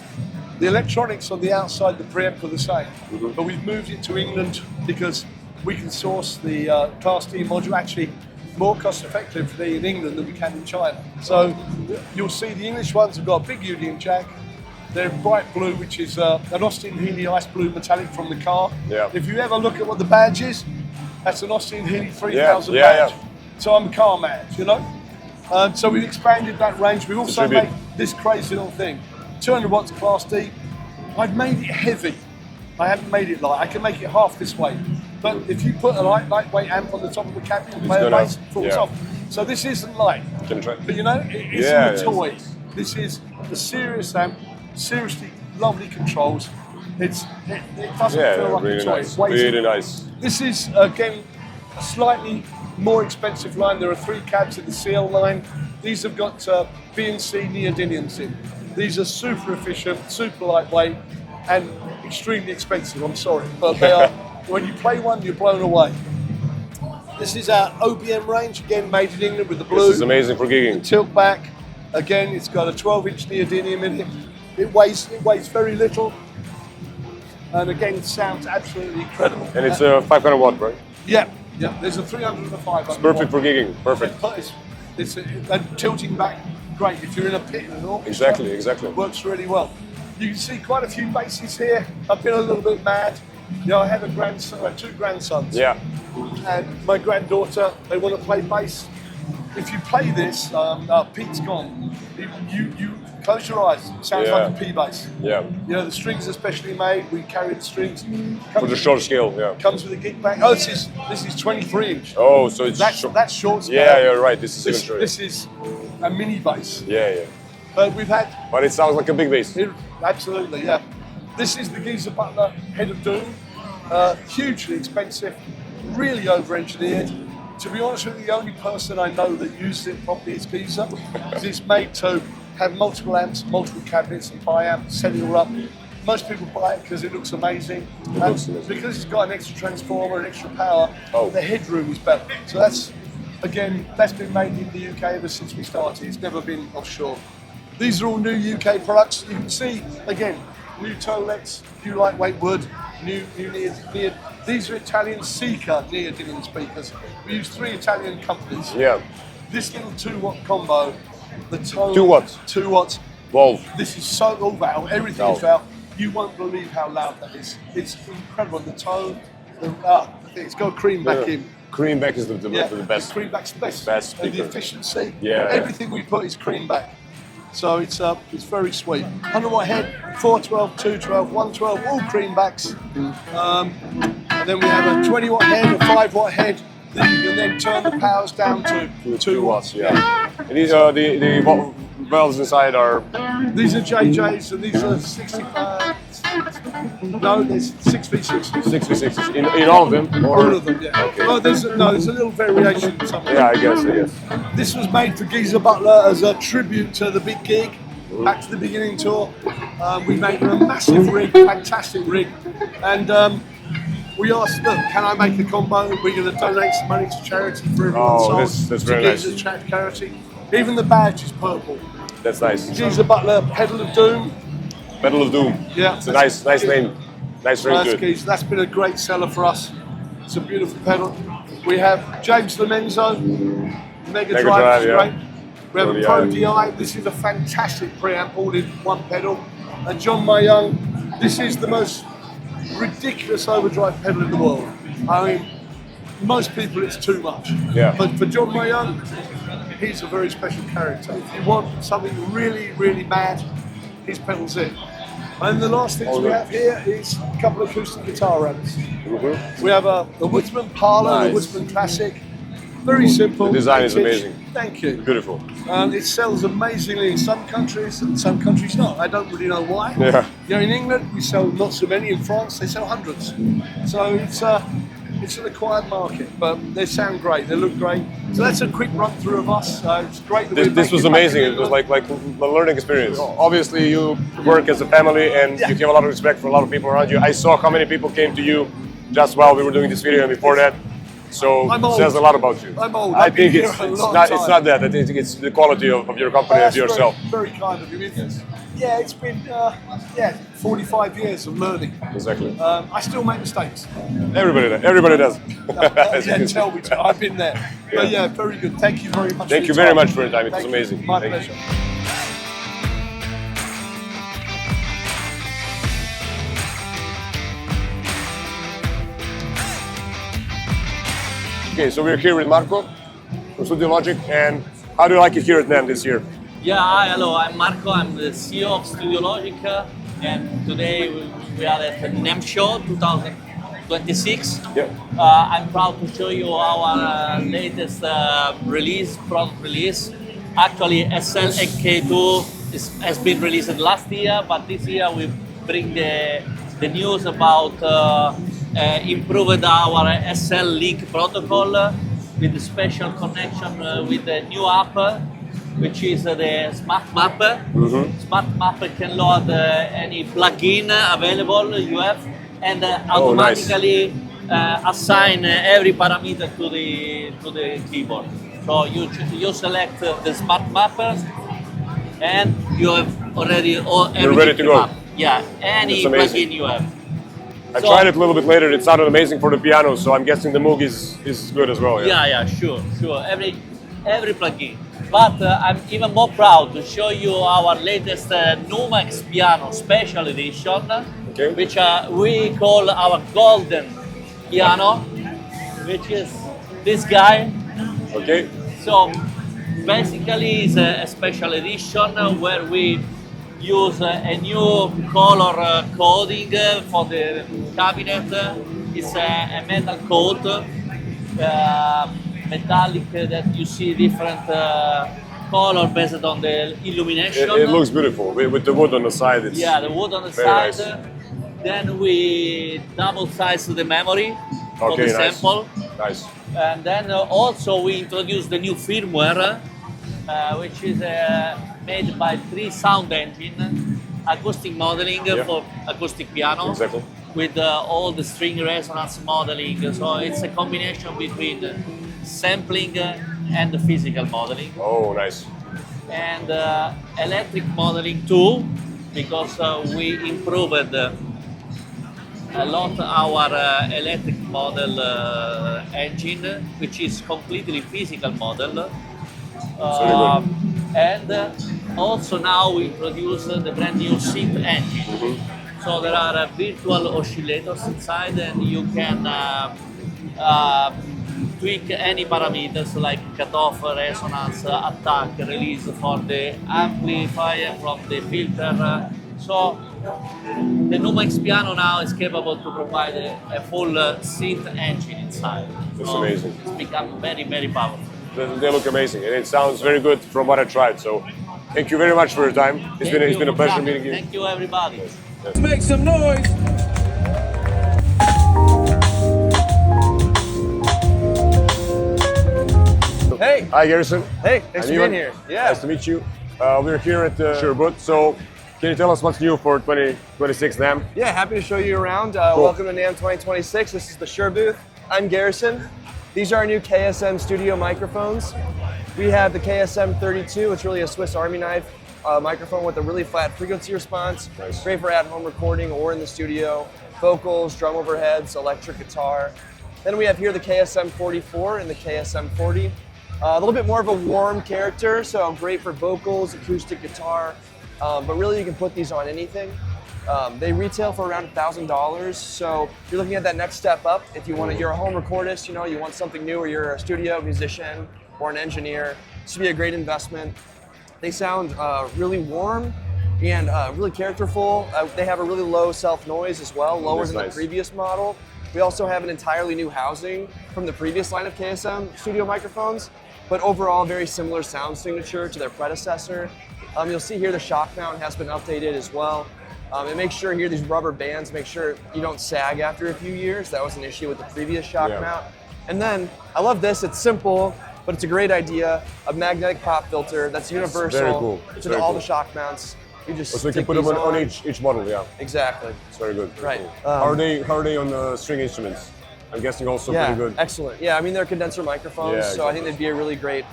[SPEAKER 9] The electronics on the outside, the preamp are the same, but we've moved it to England because we can source the Class D module actually more cost effectively in England than we can in China. So you'll see the English ones have got a big UDM jack. They're bright blue, which is an Austin Healey ice blue metallic from the car.
[SPEAKER 1] Yeah.
[SPEAKER 9] If you ever look at what the badge is, that's an Austin Healey 3000 badge. So I'm a car man, you know? So we've expanded that range. We've also made this crazy little thing. 200 watts Class D. I've made it heavy. I haven't made it light. I can make it half this weight. But if you put a lightweight amp on the top of the cabin and play a bass, it falls off. So this isn't light. But you know, it isn't a toy. This is a serious amp, seriously lovely controls. It doesn't feel like
[SPEAKER 1] really
[SPEAKER 9] a toy.
[SPEAKER 1] nice. Really nice.
[SPEAKER 9] This is, again, a slightly more expensive line. There are 3 cabs in the CL line. These have got B&C neodymiums in. These are super efficient, super lightweight, and extremely expensive, I'm sorry. But they are, when you play one, you're blown away. This is our OBM range, again made in England with the blue.
[SPEAKER 1] This is amazing for gigging.
[SPEAKER 9] Tilt back. Again, it's got a 12-inch neodymium in it. It weighs very little. And again, it sounds absolutely incredible.
[SPEAKER 1] And it's a 500 watt, right?
[SPEAKER 9] Yeah. There's a 300 and a 500.
[SPEAKER 1] It's perfect for gigging. Perfect.
[SPEAKER 9] It's tilting back. great if you're in a pit in an orchestra.
[SPEAKER 1] Exactly, exactly.
[SPEAKER 9] It works really well. You can see quite a few basses here. I've been a little bit mad. You know, I have a grandson, 2 grandsons.
[SPEAKER 1] Yeah.
[SPEAKER 9] And my granddaughter, they want to play bass. If you play this, Pete's gone. You close your eyes. It sounds
[SPEAKER 1] Yeah.
[SPEAKER 9] like a P bass.
[SPEAKER 1] Yeah.
[SPEAKER 9] You know, the strings are specially made. We carry the strings.
[SPEAKER 1] For the short scale, yeah.
[SPEAKER 9] Comes with a gig bag. Oh, this is 23 inch.
[SPEAKER 1] Oh, so it's
[SPEAKER 9] That's short scale.
[SPEAKER 1] Yeah, you're right. This is even shorter.
[SPEAKER 9] This is a mini bass.
[SPEAKER 1] Yeah.
[SPEAKER 9] But we've had
[SPEAKER 1] But it sounds like a big bass.
[SPEAKER 9] absolutely, yeah. This is the Geezer Butler Head of Doom. Hugely expensive, really over-engineered. To be honest with you, the only person I know that uses it properly is Geezer. Because it's made to have multiple amps, multiple cabinets and bi-amps, set it all up. Most people buy it because it looks amazing.
[SPEAKER 1] looks amazing.
[SPEAKER 9] Because it's got an extra transformer and extra power,
[SPEAKER 1] Oh.
[SPEAKER 9] the headroom is better. So that's been made in the UK ever since we started. It's never been offshore. These are all new UK products. You can see, again, new Tolex, new lightweight wood, new near. These are Italian Sika neodymium speakers. We use 3 Italian companies.
[SPEAKER 1] Yeah.
[SPEAKER 9] This little 2-watt combo, the tone.
[SPEAKER 1] 2 watts.
[SPEAKER 9] 2 watts.
[SPEAKER 1] Valve.
[SPEAKER 9] This is so all valve. Everything is valve. You won't believe how loud that is. It's incredible. The tone. It's got cream back in.
[SPEAKER 1] Cream back is the best.
[SPEAKER 9] The cream back's the best.
[SPEAKER 1] Best
[SPEAKER 9] And the
[SPEAKER 1] speaker.
[SPEAKER 9] efficiency.
[SPEAKER 1] Yeah.
[SPEAKER 9] Everything we put is cream back. So it's very sweet. 100 watt head, 412, 212, 112, all cream backs. And then we have a 20 watt head, a 5 watt head. That you can then turn the powers down to 2 watts.
[SPEAKER 1] Yeah. And these are the valves inside are.
[SPEAKER 9] These are JJs and these are 65. No, there's 6v6s.
[SPEAKER 1] 6v6s in all of them. Or?
[SPEAKER 9] All of them, yeah.
[SPEAKER 1] Okay.
[SPEAKER 9] Oh, there's a little variation in some of them.
[SPEAKER 1] Yeah, I guess.
[SPEAKER 9] This was made for Geezer Butler as a tribute to the big gig, Back to the Beginning tour. We made a massive rig, fantastic rig, and we asked, look, can I make a combo? We're going to donate some money to charity for everyone's songs.
[SPEAKER 1] That's very nice.
[SPEAKER 9] Geezer's charity. Even the badge is purple.
[SPEAKER 1] That's nice.
[SPEAKER 9] Geezer Butler Pedal of Doom.
[SPEAKER 1] Pedal of Doom.
[SPEAKER 9] Yeah,
[SPEAKER 1] It's a nice name. Nice ring to it.
[SPEAKER 9] Geezer. That's been a great seller for us. It's a beautiful pedal. We have James Lomenzo, Mega Drive,
[SPEAKER 1] Drive,
[SPEAKER 9] is
[SPEAKER 1] yeah.
[SPEAKER 9] great. We have a Pro
[SPEAKER 1] DI.
[SPEAKER 9] DI. This is a fantastic preamp all in one pedal. And John Mayung, this is the most ridiculous overdrive pedal in the world. I mean, most people it's too much.
[SPEAKER 1] Yeah.
[SPEAKER 9] But for John Mayung, he's a very special character. If you want something really, really mad, his pedal's it. And the last things we have here is a couple of acoustic guitar amps. We have a Woodsman Parlor, a Woodsman Classic. Very simple.
[SPEAKER 1] The design is
[SPEAKER 9] 8-inch.
[SPEAKER 1] amazing.
[SPEAKER 9] Thank you.
[SPEAKER 1] Beautiful.
[SPEAKER 9] It sells amazingly in some countries and some countries not. I don't really know why.
[SPEAKER 1] Yeah.
[SPEAKER 9] You know, in England we sell not so many. In France they sell hundreds. So it's an acquired market, but they sound great. They look great. So that's a quick run through of us. It's great that
[SPEAKER 1] This was amazing. It was like a learning experience. Obviously, you work as a family and you have a lot of respect for a lot of people around you. I saw how many people came to you just while we were doing this video and before that. So
[SPEAKER 9] I'm
[SPEAKER 1] it
[SPEAKER 9] old.
[SPEAKER 1] says a lot about you.
[SPEAKER 9] I'm old.
[SPEAKER 1] I
[SPEAKER 9] I've been
[SPEAKER 1] think
[SPEAKER 9] here
[SPEAKER 1] it's
[SPEAKER 9] a long
[SPEAKER 1] not
[SPEAKER 9] time.
[SPEAKER 1] that. I think it's the quality of your company and
[SPEAKER 9] That's
[SPEAKER 1] yourself.
[SPEAKER 9] Very kind of you. Yeah, it's been 45 years of learning.
[SPEAKER 1] Exactly.
[SPEAKER 9] I still make mistakes.
[SPEAKER 1] Everybody does. As you
[SPEAKER 9] Yeah,
[SPEAKER 1] can see.
[SPEAKER 9] tell me to. I've been there. But yeah, very good. Thank you very much.
[SPEAKER 1] Thank
[SPEAKER 9] for
[SPEAKER 1] you
[SPEAKER 9] your
[SPEAKER 1] very
[SPEAKER 9] time.
[SPEAKER 1] much for your time. It was
[SPEAKER 9] Thank you.
[SPEAKER 1] amazing.
[SPEAKER 9] My
[SPEAKER 1] Thank you.
[SPEAKER 9] pleasure.
[SPEAKER 1] Okay, so we're here with Marco from Studio Logic, and how do you like it here at NAMM this year?
[SPEAKER 10] Yeah, hi, hello, I'm Marco, I'm the CEO of Studio Logic, and today we are at the NAMM Show 2026.
[SPEAKER 1] Yeah.
[SPEAKER 10] I'm proud to show you our latest product release. Actually, SL-K2 has been released last year, but this year we bring the news about improved our SL link protocol with a special connection with the new app, which is the Smart Map. Smart Map can load any plugin available you have and automatically assign every parameter to the keyboard. So you select the Smart Map and you have already
[SPEAKER 1] You're ready to go.
[SPEAKER 10] Yeah, any plugin you have.
[SPEAKER 1] I tried it a little bit later. It sounded amazing for the piano, so I'm guessing the Moog is good as well.
[SPEAKER 10] Yeah, sure. every plugin. But I'm even more proud to show you our latest NAMM-a piano special edition,
[SPEAKER 1] Okay.
[SPEAKER 10] which we call our golden piano, which is this guy.
[SPEAKER 1] Okay.
[SPEAKER 10] So basically it's a special edition where we use a new color coding for the cabinet. It's a metal coat, metallic that you see different color based on the illumination.
[SPEAKER 1] It looks beautiful with the wood on the side. It's
[SPEAKER 10] Yeah, the wood on the
[SPEAKER 1] very
[SPEAKER 10] side.
[SPEAKER 1] nice.
[SPEAKER 10] Then we double size the memory for
[SPEAKER 1] Okay,
[SPEAKER 10] the
[SPEAKER 1] nice.
[SPEAKER 10] sample.
[SPEAKER 1] Nice.
[SPEAKER 10] And then also we introduced the new firmware, which is made by 3 sound engine, acoustic modeling
[SPEAKER 1] Yeah.
[SPEAKER 10] for acoustic piano,
[SPEAKER 1] Exactly.
[SPEAKER 10] with all the string resonance modeling. So it's a combination between sampling and the physical modeling.
[SPEAKER 1] Oh, nice.
[SPEAKER 10] And electric modeling too, because we improved a lot our electric model engine, which is completely physical model.
[SPEAKER 1] Very
[SPEAKER 10] And also now we introduce the brand new synth engine. So there are virtual oscillators inside, and you can tweak any parameters like cutoff, resonance, attack, release for the amplifier, from the filter. So the NAMM-a piano now is capable to provide a full synth engine inside.
[SPEAKER 1] That's
[SPEAKER 10] So
[SPEAKER 1] amazing.
[SPEAKER 10] It's become very, very powerful.
[SPEAKER 1] They look amazing, and it sounds very good from what I tried. So, thank you very much for your time. It's been a pleasure meeting you.
[SPEAKER 10] Thank you, everybody.
[SPEAKER 3] Make some noise.
[SPEAKER 7] Hey,
[SPEAKER 1] Hi, Garrison.
[SPEAKER 7] hey, thanks for
[SPEAKER 1] I'm
[SPEAKER 7] being
[SPEAKER 1] Ivan.
[SPEAKER 7] here. Yeah.
[SPEAKER 1] Nice to meet you. We're here at the Sure booth. So, can you tell us what's new for 2026 NAMM?
[SPEAKER 7] Yeah, happy to show you around.
[SPEAKER 1] Cool.
[SPEAKER 7] Welcome to NAMM 2026. This is the Shure booth. I'm Garrison. These are our new KSM studio microphones. We have the KSM 32. It's really a Swiss Army knife microphone with a really flat frequency response.
[SPEAKER 1] Nice.
[SPEAKER 7] Great for at-home recording or in the studio. Vocals, drum overheads, electric guitar. Then we have here the KSM 44 and the KSM 40. A little bit more of a warm character, so great for vocals, acoustic guitar, but really you can put these on anything. They retail for around $1,000, so you're looking at that next step up. If you want to, you're a home recordist, you know, you want something new, or you're a studio musician or an engineer, this would be a great investment. They sound really warm and really characterful. They have a really low self-noise as well, lower
[SPEAKER 1] That's
[SPEAKER 7] than
[SPEAKER 1] nice.
[SPEAKER 7] the previous model. We also have an entirely new housing from the previous line of KSM studio microphones, but overall very similar sound signature to their predecessor. You'll see here the shock mount has been updated as well. And make sure here these rubber bands, make sure you don't sag after a few years. That was an issue with the previous shock
[SPEAKER 1] Yeah.
[SPEAKER 7] mount. And then, I love this, it's simple, but it's a great idea. A magnetic pop filter that's universal
[SPEAKER 1] very cool. It's
[SPEAKER 7] to
[SPEAKER 1] very
[SPEAKER 7] all
[SPEAKER 1] cool.
[SPEAKER 7] the shock mounts. You just
[SPEAKER 1] So you can
[SPEAKER 7] stick
[SPEAKER 1] put them
[SPEAKER 7] these
[SPEAKER 1] on each model, yeah.
[SPEAKER 7] Exactly.
[SPEAKER 1] It's very good. Very
[SPEAKER 7] Right.
[SPEAKER 1] cool. How are they on string instruments? I'm guessing also
[SPEAKER 7] Yeah,
[SPEAKER 1] pretty good.
[SPEAKER 7] excellent. Yeah, I mean they're condenser microphones,
[SPEAKER 1] Yeah,
[SPEAKER 7] so I think they'd be a really great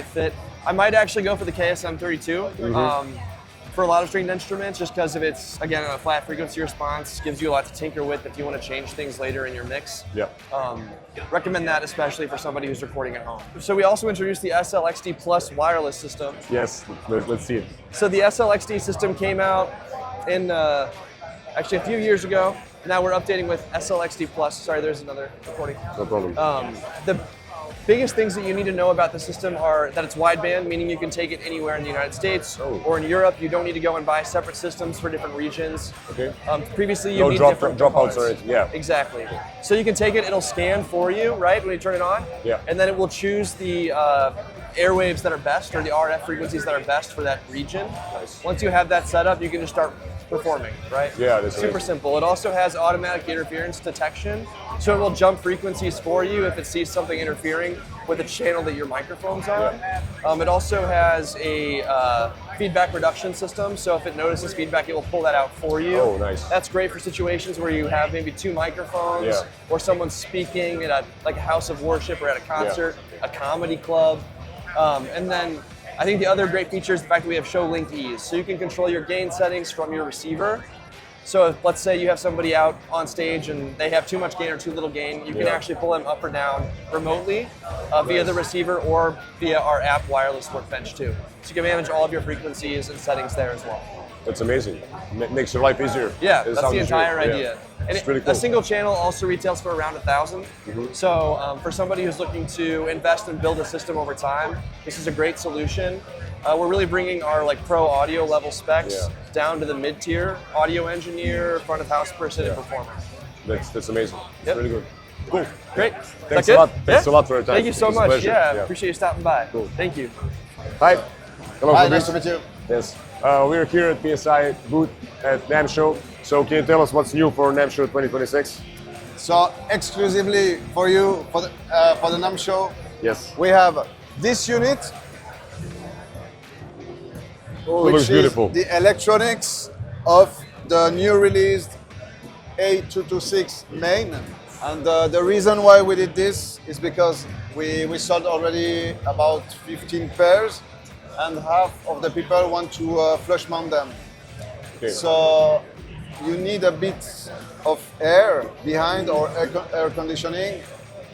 [SPEAKER 7] fit. I might actually go for the KSM 32 for a lot of stringed instruments, just because of its, again, a flat frequency response, gives you a lot to tinker with if you want to change things later in your mix.
[SPEAKER 1] Yeah.
[SPEAKER 7] Recommend that especially for somebody who's recording at home. So we also introduced the SLXD Plus wireless system.
[SPEAKER 1] Yes. Let's see it.
[SPEAKER 7] So the SLXD system came out in actually a few years ago. Now we're updating with SLXD Plus. Sorry, there's another recording.
[SPEAKER 1] No problem.
[SPEAKER 7] The biggest things that you need to know about the system are that it's wideband, meaning you can take it anywhere in the United States or in Europe. You don't need to go and buy separate systems for different regions.
[SPEAKER 1] Okay.
[SPEAKER 7] Previously, you
[SPEAKER 1] No
[SPEAKER 7] need
[SPEAKER 1] drop-
[SPEAKER 7] different
[SPEAKER 1] dropouts
[SPEAKER 7] components.
[SPEAKER 1] or anything, yeah.
[SPEAKER 7] Exactly. So you can take it, it'll scan for you, right, when you turn it on.
[SPEAKER 1] Yeah.
[SPEAKER 7] And then it will choose the airwaves that are best, or the RF frequencies that are best for that region.
[SPEAKER 1] Nice.
[SPEAKER 7] Once you have that set up, you can just start performing, right?
[SPEAKER 1] Yeah, that's
[SPEAKER 7] super
[SPEAKER 1] amazing.
[SPEAKER 7] simple. It also has automatic interference detection, so it will jump frequencies for you if it sees something interfering with the channel that your microphone's on. It also has a feedback reduction system, so if it notices feedback, it will pull that out for you.
[SPEAKER 1] Oh, nice.
[SPEAKER 7] That's great for situations where you have maybe two microphones,
[SPEAKER 1] Yeah.
[SPEAKER 7] or someone's speaking at a house of worship or at a concert, a comedy club, and then I think the other great feature is the fact that we have show link ease, so you can control your gain settings from your receiver.
[SPEAKER 11] So if, let's say you have somebody out on stage and they have too much gain or too little gain, you can actually pull them up or down remotely via the receiver or via our app wireless workbench too. So you can manage all of your frequencies and settings there as well.
[SPEAKER 1] That's amazing. Makes your life easier.
[SPEAKER 11] Yeah,
[SPEAKER 1] It
[SPEAKER 11] that's the
[SPEAKER 1] sounds
[SPEAKER 11] entire
[SPEAKER 1] great.
[SPEAKER 11] idea. And
[SPEAKER 1] It's really cool.
[SPEAKER 11] a single channel also retails for around 1,000. So for somebody who's looking to invest and build a system over time, this is a great solution. We're really bringing our like pro audio level specs down to the mid-tier audio engineer, front of house person, and performer.
[SPEAKER 1] That's amazing. It's
[SPEAKER 11] Yep.
[SPEAKER 1] really good. Cool.
[SPEAKER 11] Great.
[SPEAKER 1] Thanks
[SPEAKER 11] That
[SPEAKER 1] a lot.
[SPEAKER 11] good?
[SPEAKER 1] Thanks a lot for your time.
[SPEAKER 11] Thank you so
[SPEAKER 1] It's a
[SPEAKER 11] much.
[SPEAKER 1] pleasure.
[SPEAKER 11] Yeah, appreciate you stopping by.
[SPEAKER 1] Cool.
[SPEAKER 11] Thank you.
[SPEAKER 1] Hi. Hello,
[SPEAKER 4] Hi,
[SPEAKER 1] Fabrice.
[SPEAKER 4] nice to meet you.
[SPEAKER 1] Yes. We're here at PSI booth at NAMM Show. So can you tell us what's new for NAMM Show 2026?
[SPEAKER 12] So exclusively for you, for the NAMM show,
[SPEAKER 1] Yes.
[SPEAKER 12] we have this unit,
[SPEAKER 1] Oh, it
[SPEAKER 12] which
[SPEAKER 1] looks
[SPEAKER 12] is
[SPEAKER 1] beautiful.
[SPEAKER 12] the electronics of the new released A226 main. And the reason why we did this is because we sold already about 15 pairs, and half of the people want to flush mount them.
[SPEAKER 1] Okay.
[SPEAKER 12] So you need a bit of air behind or air conditioning.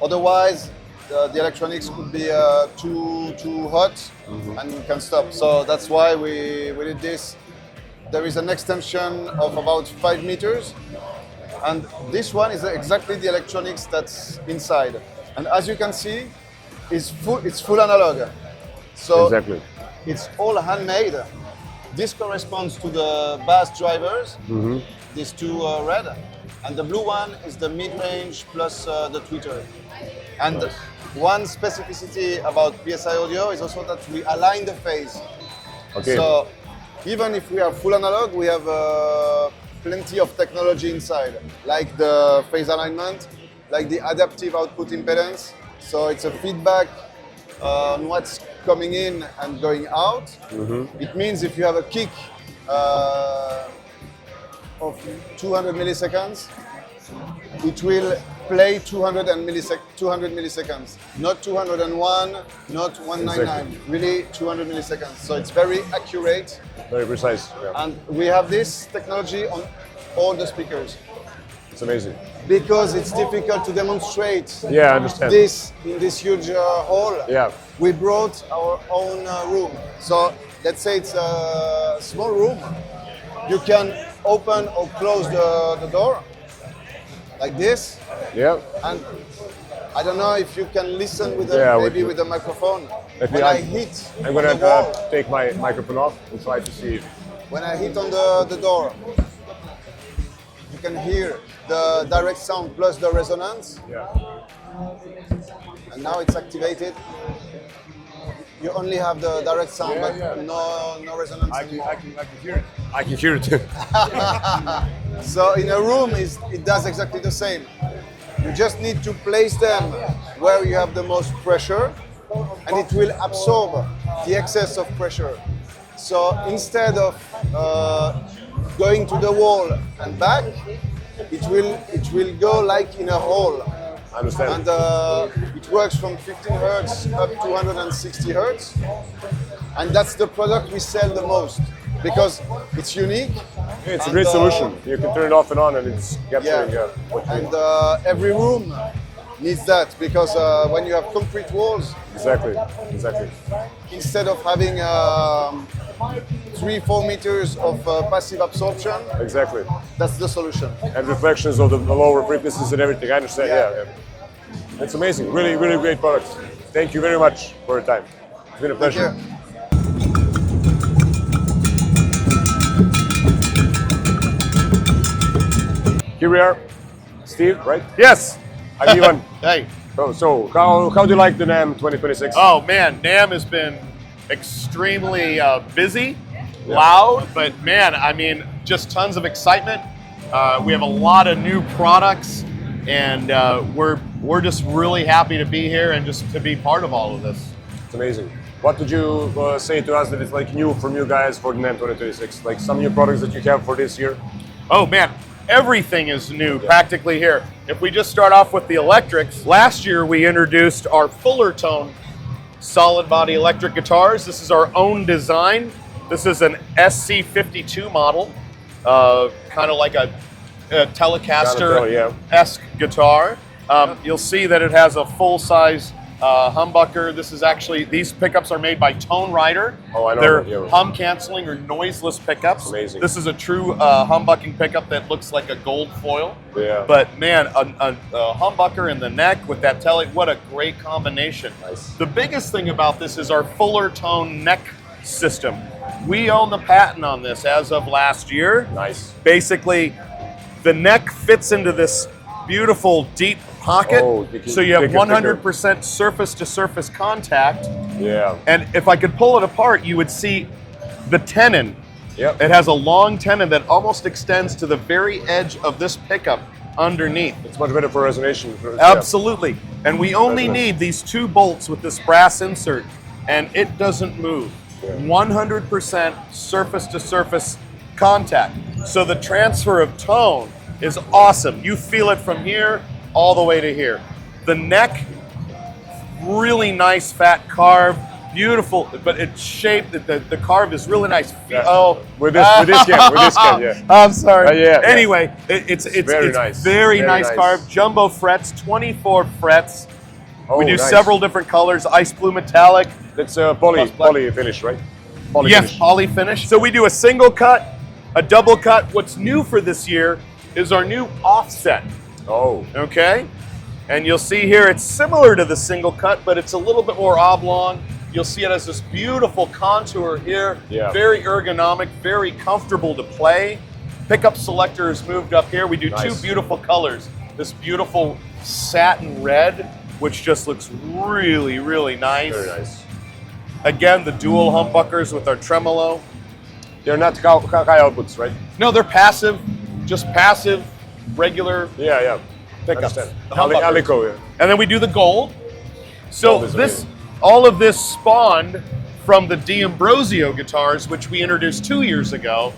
[SPEAKER 12] Otherwise, the electronics could be too hot and you can stop. So that's why we did this. There is an extension of about 5 meters. And this one is exactly the electronics that's inside. And as you can see, it's full analog. So
[SPEAKER 1] Exactly.
[SPEAKER 12] it's all handmade. This corresponds to the bass drivers, these two red, and the blue one is the mid-range plus the tweeter. And one specificity about PSI Audio is also that we align the phase.
[SPEAKER 1] Okay.
[SPEAKER 12] So even if we are full analog, we have plenty of technology inside, like the phase alignment, like the adaptive output impedance. So it's a feedback on what's coming in and going out. It means if you have a kick of 200 milliseconds, it will play 200 milliseconds, not 201, not 199,
[SPEAKER 1] Exactly.
[SPEAKER 12] really 200 milliseconds. So it's very accurate.
[SPEAKER 1] Very precise. Yeah.
[SPEAKER 12] And we have this technology on all the speakers
[SPEAKER 1] It's amazing.
[SPEAKER 12] because it's difficult to demonstrate
[SPEAKER 1] Yeah, I understand.
[SPEAKER 12] this in this huge hall.
[SPEAKER 1] Yeah.
[SPEAKER 12] We brought our own room. So let's say it's a small room. You can open or close the door like this.
[SPEAKER 1] Yeah.
[SPEAKER 12] And I don't know if you can listen with
[SPEAKER 1] with
[SPEAKER 12] with the microphone.
[SPEAKER 1] Let me
[SPEAKER 12] When I
[SPEAKER 1] add-
[SPEAKER 12] hit
[SPEAKER 1] I'm
[SPEAKER 12] on
[SPEAKER 1] gonna
[SPEAKER 12] the wall,
[SPEAKER 1] take my microphone off and try to see.
[SPEAKER 12] when I hit on the door, you can hear the direct sound plus the resonance.
[SPEAKER 1] Yeah.
[SPEAKER 12] And now it's activated. You only have the direct sound,
[SPEAKER 1] Yeah,
[SPEAKER 12] but
[SPEAKER 1] yeah.
[SPEAKER 12] no resonance anymore.
[SPEAKER 1] I can hear it. I can hear it.
[SPEAKER 12] So in a room, it does exactly the same. You just need to place them where you have the most pressure, and it will absorb the excess of pressure. So instead of going to the wall and back, it will go like in a hole.
[SPEAKER 1] I understand.
[SPEAKER 12] And it works from 15 hertz up to 160 hertz. And that's the product we sell the most because it's unique.
[SPEAKER 1] It's a
[SPEAKER 12] and,
[SPEAKER 1] great solution. You can turn it off and on, and it's capturing.
[SPEAKER 12] Yeah.
[SPEAKER 1] What you
[SPEAKER 12] And every room needs that because when you have concrete walls,
[SPEAKER 1] Exactly.
[SPEAKER 12] instead of having 3-4 meters of passive absorption,
[SPEAKER 1] Exactly.
[SPEAKER 12] that's the solution.
[SPEAKER 1] And reflections of the lower frequencies and everything. I understand.
[SPEAKER 12] Yeah.
[SPEAKER 1] Yeah. It's amazing. Really, really great product. Thank you very much for your time. It's been a
[SPEAKER 12] Thank
[SPEAKER 1] pleasure.
[SPEAKER 12] you.
[SPEAKER 1] Here we are. Steve, right?
[SPEAKER 13] Yes.
[SPEAKER 1] I'm Ivan.
[SPEAKER 13] Hey.
[SPEAKER 1] So how do you like the NAMM 2026?
[SPEAKER 13] Oh man, NAMM has been extremely busy, loud, but man, I mean, just tons of excitement. We have a lot of new products, and we're just really happy to be here and just to be part of all of this.
[SPEAKER 1] It's amazing. What would you say to us that it's like new from you guys for the NAMM 2026? Like some new products that you have for this year?
[SPEAKER 13] Oh man, everything is new practically here. If we just start off with the electrics, last year we introduced our fuller tone solid body electric guitars. This is our own design. This is an SC52 model. kind of like a Telecaster-esque guitar. You'll see that it has a full-size humbucker. This is actually, these pickups are made by Tone Rider.
[SPEAKER 1] Oh, I know.
[SPEAKER 13] They're hum canceling or noiseless pickups.
[SPEAKER 1] Amazing.
[SPEAKER 13] This is a true humbucking pickup that looks like a gold foil.
[SPEAKER 1] Yeah.
[SPEAKER 13] But man, a humbucker in the neck with that tele, what a great combination.
[SPEAKER 1] Nice.
[SPEAKER 13] The biggest thing about this is our fuller tone neck system. We own the patent on this as of last year.
[SPEAKER 1] Nice.
[SPEAKER 13] Basically, the neck fits into this beautiful deep pocket, so you have 100% surface-to-surface contact.
[SPEAKER 1] Yeah.
[SPEAKER 13] And if I could pull it apart, you would see the tenon.
[SPEAKER 1] Yep.
[SPEAKER 13] It has a long tenon that almost extends to the very edge of this pickup underneath.
[SPEAKER 1] It's much better for resonation.
[SPEAKER 13] Absolutely. And we only need these 2 bolts with this brass insert, and it doesn't move. 100% surface-to-surface contact. So the transfer of tone is awesome. You feel it from here all the way to here. The neck, really nice fat carve, beautiful, but it's shaped, the carve is really nice.
[SPEAKER 1] Yeah.
[SPEAKER 13] Oh,
[SPEAKER 1] with this can, yeah.
[SPEAKER 13] I'm sorry.
[SPEAKER 1] Yeah.
[SPEAKER 13] Anyway, it's
[SPEAKER 1] very nice.
[SPEAKER 13] Very nice carve. Jumbo frets, 24 frets.
[SPEAKER 1] Oh,
[SPEAKER 13] we do
[SPEAKER 1] nice.
[SPEAKER 13] several different colors, ice blue metallic.
[SPEAKER 1] That's poly finish, right? Poly
[SPEAKER 13] Yes,
[SPEAKER 1] finish.
[SPEAKER 13] poly finish. So we do a single cut, a double cut. What's new for this year is our new offset.
[SPEAKER 1] Oh.
[SPEAKER 13] Okay? And you'll see here it's similar to the single cut, but it's a little bit more oblong. You'll see it has this beautiful contour here.
[SPEAKER 1] Yeah.
[SPEAKER 13] Very ergonomic, very comfortable to play. Pickup selector is moved up here. We do 2 beautiful colors. This beautiful satin red, which just looks really, really nice.
[SPEAKER 1] Very nice.
[SPEAKER 13] Again, the dual humbuckers with our tremolo.
[SPEAKER 1] They're not high outputs, right?
[SPEAKER 13] No, they're passive, just passive, regular
[SPEAKER 1] Yeah.
[SPEAKER 13] pickups.
[SPEAKER 1] Understand.
[SPEAKER 13] The humbuckers.
[SPEAKER 1] Alico, yeah.
[SPEAKER 13] And then we do the gold. So
[SPEAKER 1] Gold is
[SPEAKER 13] this,
[SPEAKER 1] amazing.
[SPEAKER 13] all of this spawned from the D'Ambrosio guitars, which we introduced 2 years ago.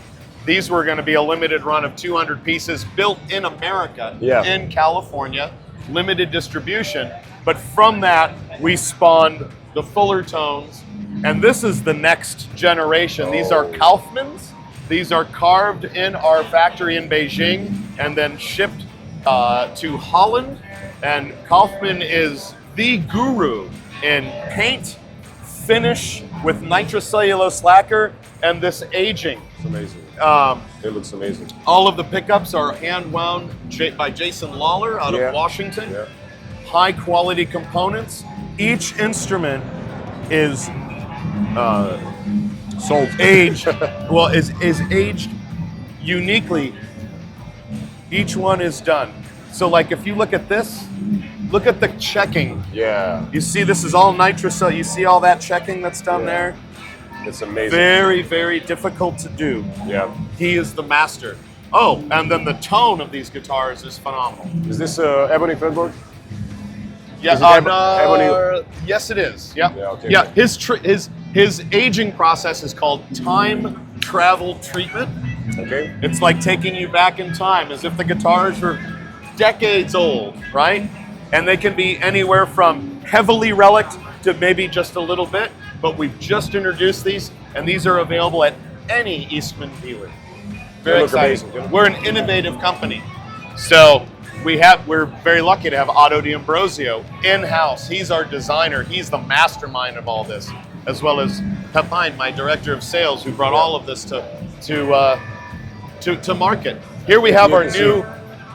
[SPEAKER 13] These were going to be a limited run of 200 pieces built in America, in California, limited distribution. But from that, we spawned the fuller tones. And this is the next generation. These are Kaufmans. These are carved in our factory in Beijing and then shipped to Holland. And Kaufman is the guru in paint, finish with nitrocellulose lacquer, and this aging.
[SPEAKER 1] It's amazing. It looks amazing.
[SPEAKER 13] All of the pickups are hand wound by Jason Lawler out of Washington.
[SPEAKER 1] Yeah.
[SPEAKER 13] High quality components. Each instrument is aged. Well, is aged uniquely. Each one is done. So, like, if you look at this, look at the checking.
[SPEAKER 1] Yeah.
[SPEAKER 13] You see, this is all nitrocell. You see all that checking that's done there.
[SPEAKER 1] It's amazing.
[SPEAKER 13] Very, very difficult to do.
[SPEAKER 1] Yeah.
[SPEAKER 13] He is the master. Oh, and then the tone of these guitars is phenomenal.
[SPEAKER 1] Is this ebony fretboard?
[SPEAKER 13] Yeah,
[SPEAKER 1] Is it ebony?
[SPEAKER 13] Yes, it is. Yep.
[SPEAKER 1] Yeah, okay.
[SPEAKER 13] Yeah, his aging process is called time travel treatment.
[SPEAKER 1] Okay.
[SPEAKER 13] It's like taking you back in time, as if the guitars were decades old, right? And they can be anywhere from heavily relict to maybe just a little bit. But we've just introduced these, and these are available at any Eastman dealer. Very exciting.
[SPEAKER 1] Amazing.
[SPEAKER 13] We're an innovative company, so we're very lucky to have Otto D'Ambrosio in-house. He's our designer. He's the mastermind of all this, as well as Pepine, my director of sales, who brought all of this to market. Here we have our new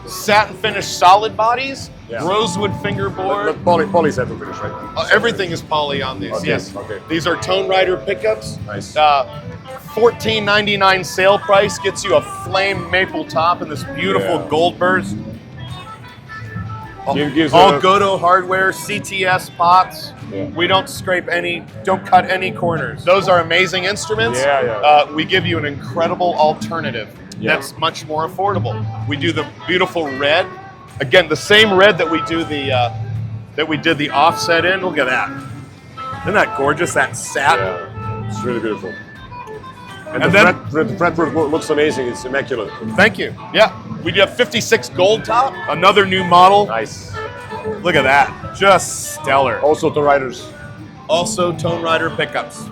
[SPEAKER 13] satin finished solid bodies, rosewood fingerboard.
[SPEAKER 1] Poly satin finish, right?
[SPEAKER 13] Everything is poly on these.
[SPEAKER 1] Okay,
[SPEAKER 13] Yes.
[SPEAKER 1] okay.
[SPEAKER 13] These are Tone Rider pickups.
[SPEAKER 1] Nice.
[SPEAKER 13] $14.99 sale price gets you a flame maple top and this beautiful gold burst. All Goto hardware, CTS pots.
[SPEAKER 1] Yeah.
[SPEAKER 13] We don't don't cut any corners. Those are amazing instruments. We give you an incredible alternative that's much more affordable. We do the beautiful red. Again, the same red that we do that we did the offset in. Look at that. Isn't that gorgeous? That satin.
[SPEAKER 1] Yeah. It's really beautiful. And
[SPEAKER 13] And
[SPEAKER 1] the
[SPEAKER 13] then-
[SPEAKER 1] fretboard looks amazing. It's immaculate.
[SPEAKER 13] Thank you. Yeah, we do have 56 gold top, another new model.
[SPEAKER 1] Nice.
[SPEAKER 13] Look at that, just stellar.
[SPEAKER 1] Also Tone Riders.
[SPEAKER 13] Also Tone Rider pickups.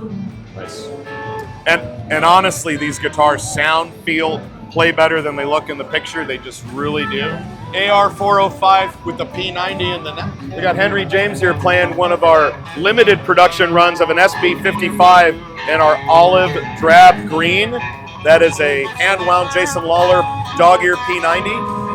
[SPEAKER 1] Nice.
[SPEAKER 13] And honestly, these guitars sound, feel, play better than they look in the picture. They just really do. AR-405 with the P90 in the neck. We got Henry James here playing one of our limited production runs of an SB55 in our olive drab green. That is a hand-wound Jason Lawler dog ear P90.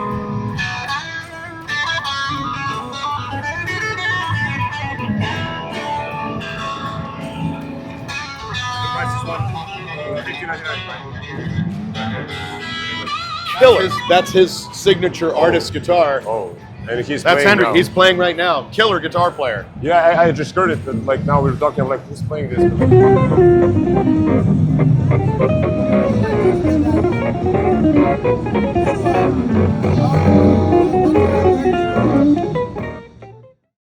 [SPEAKER 13] Killer. That's his signature artist guitar.
[SPEAKER 1] Oh, and he's
[SPEAKER 13] That's
[SPEAKER 1] playing
[SPEAKER 13] Henry.
[SPEAKER 1] now.
[SPEAKER 13] He's playing right now. Killer guitar player.
[SPEAKER 1] Yeah, I just heard it. But like now we were talking, I'm like, who's playing this?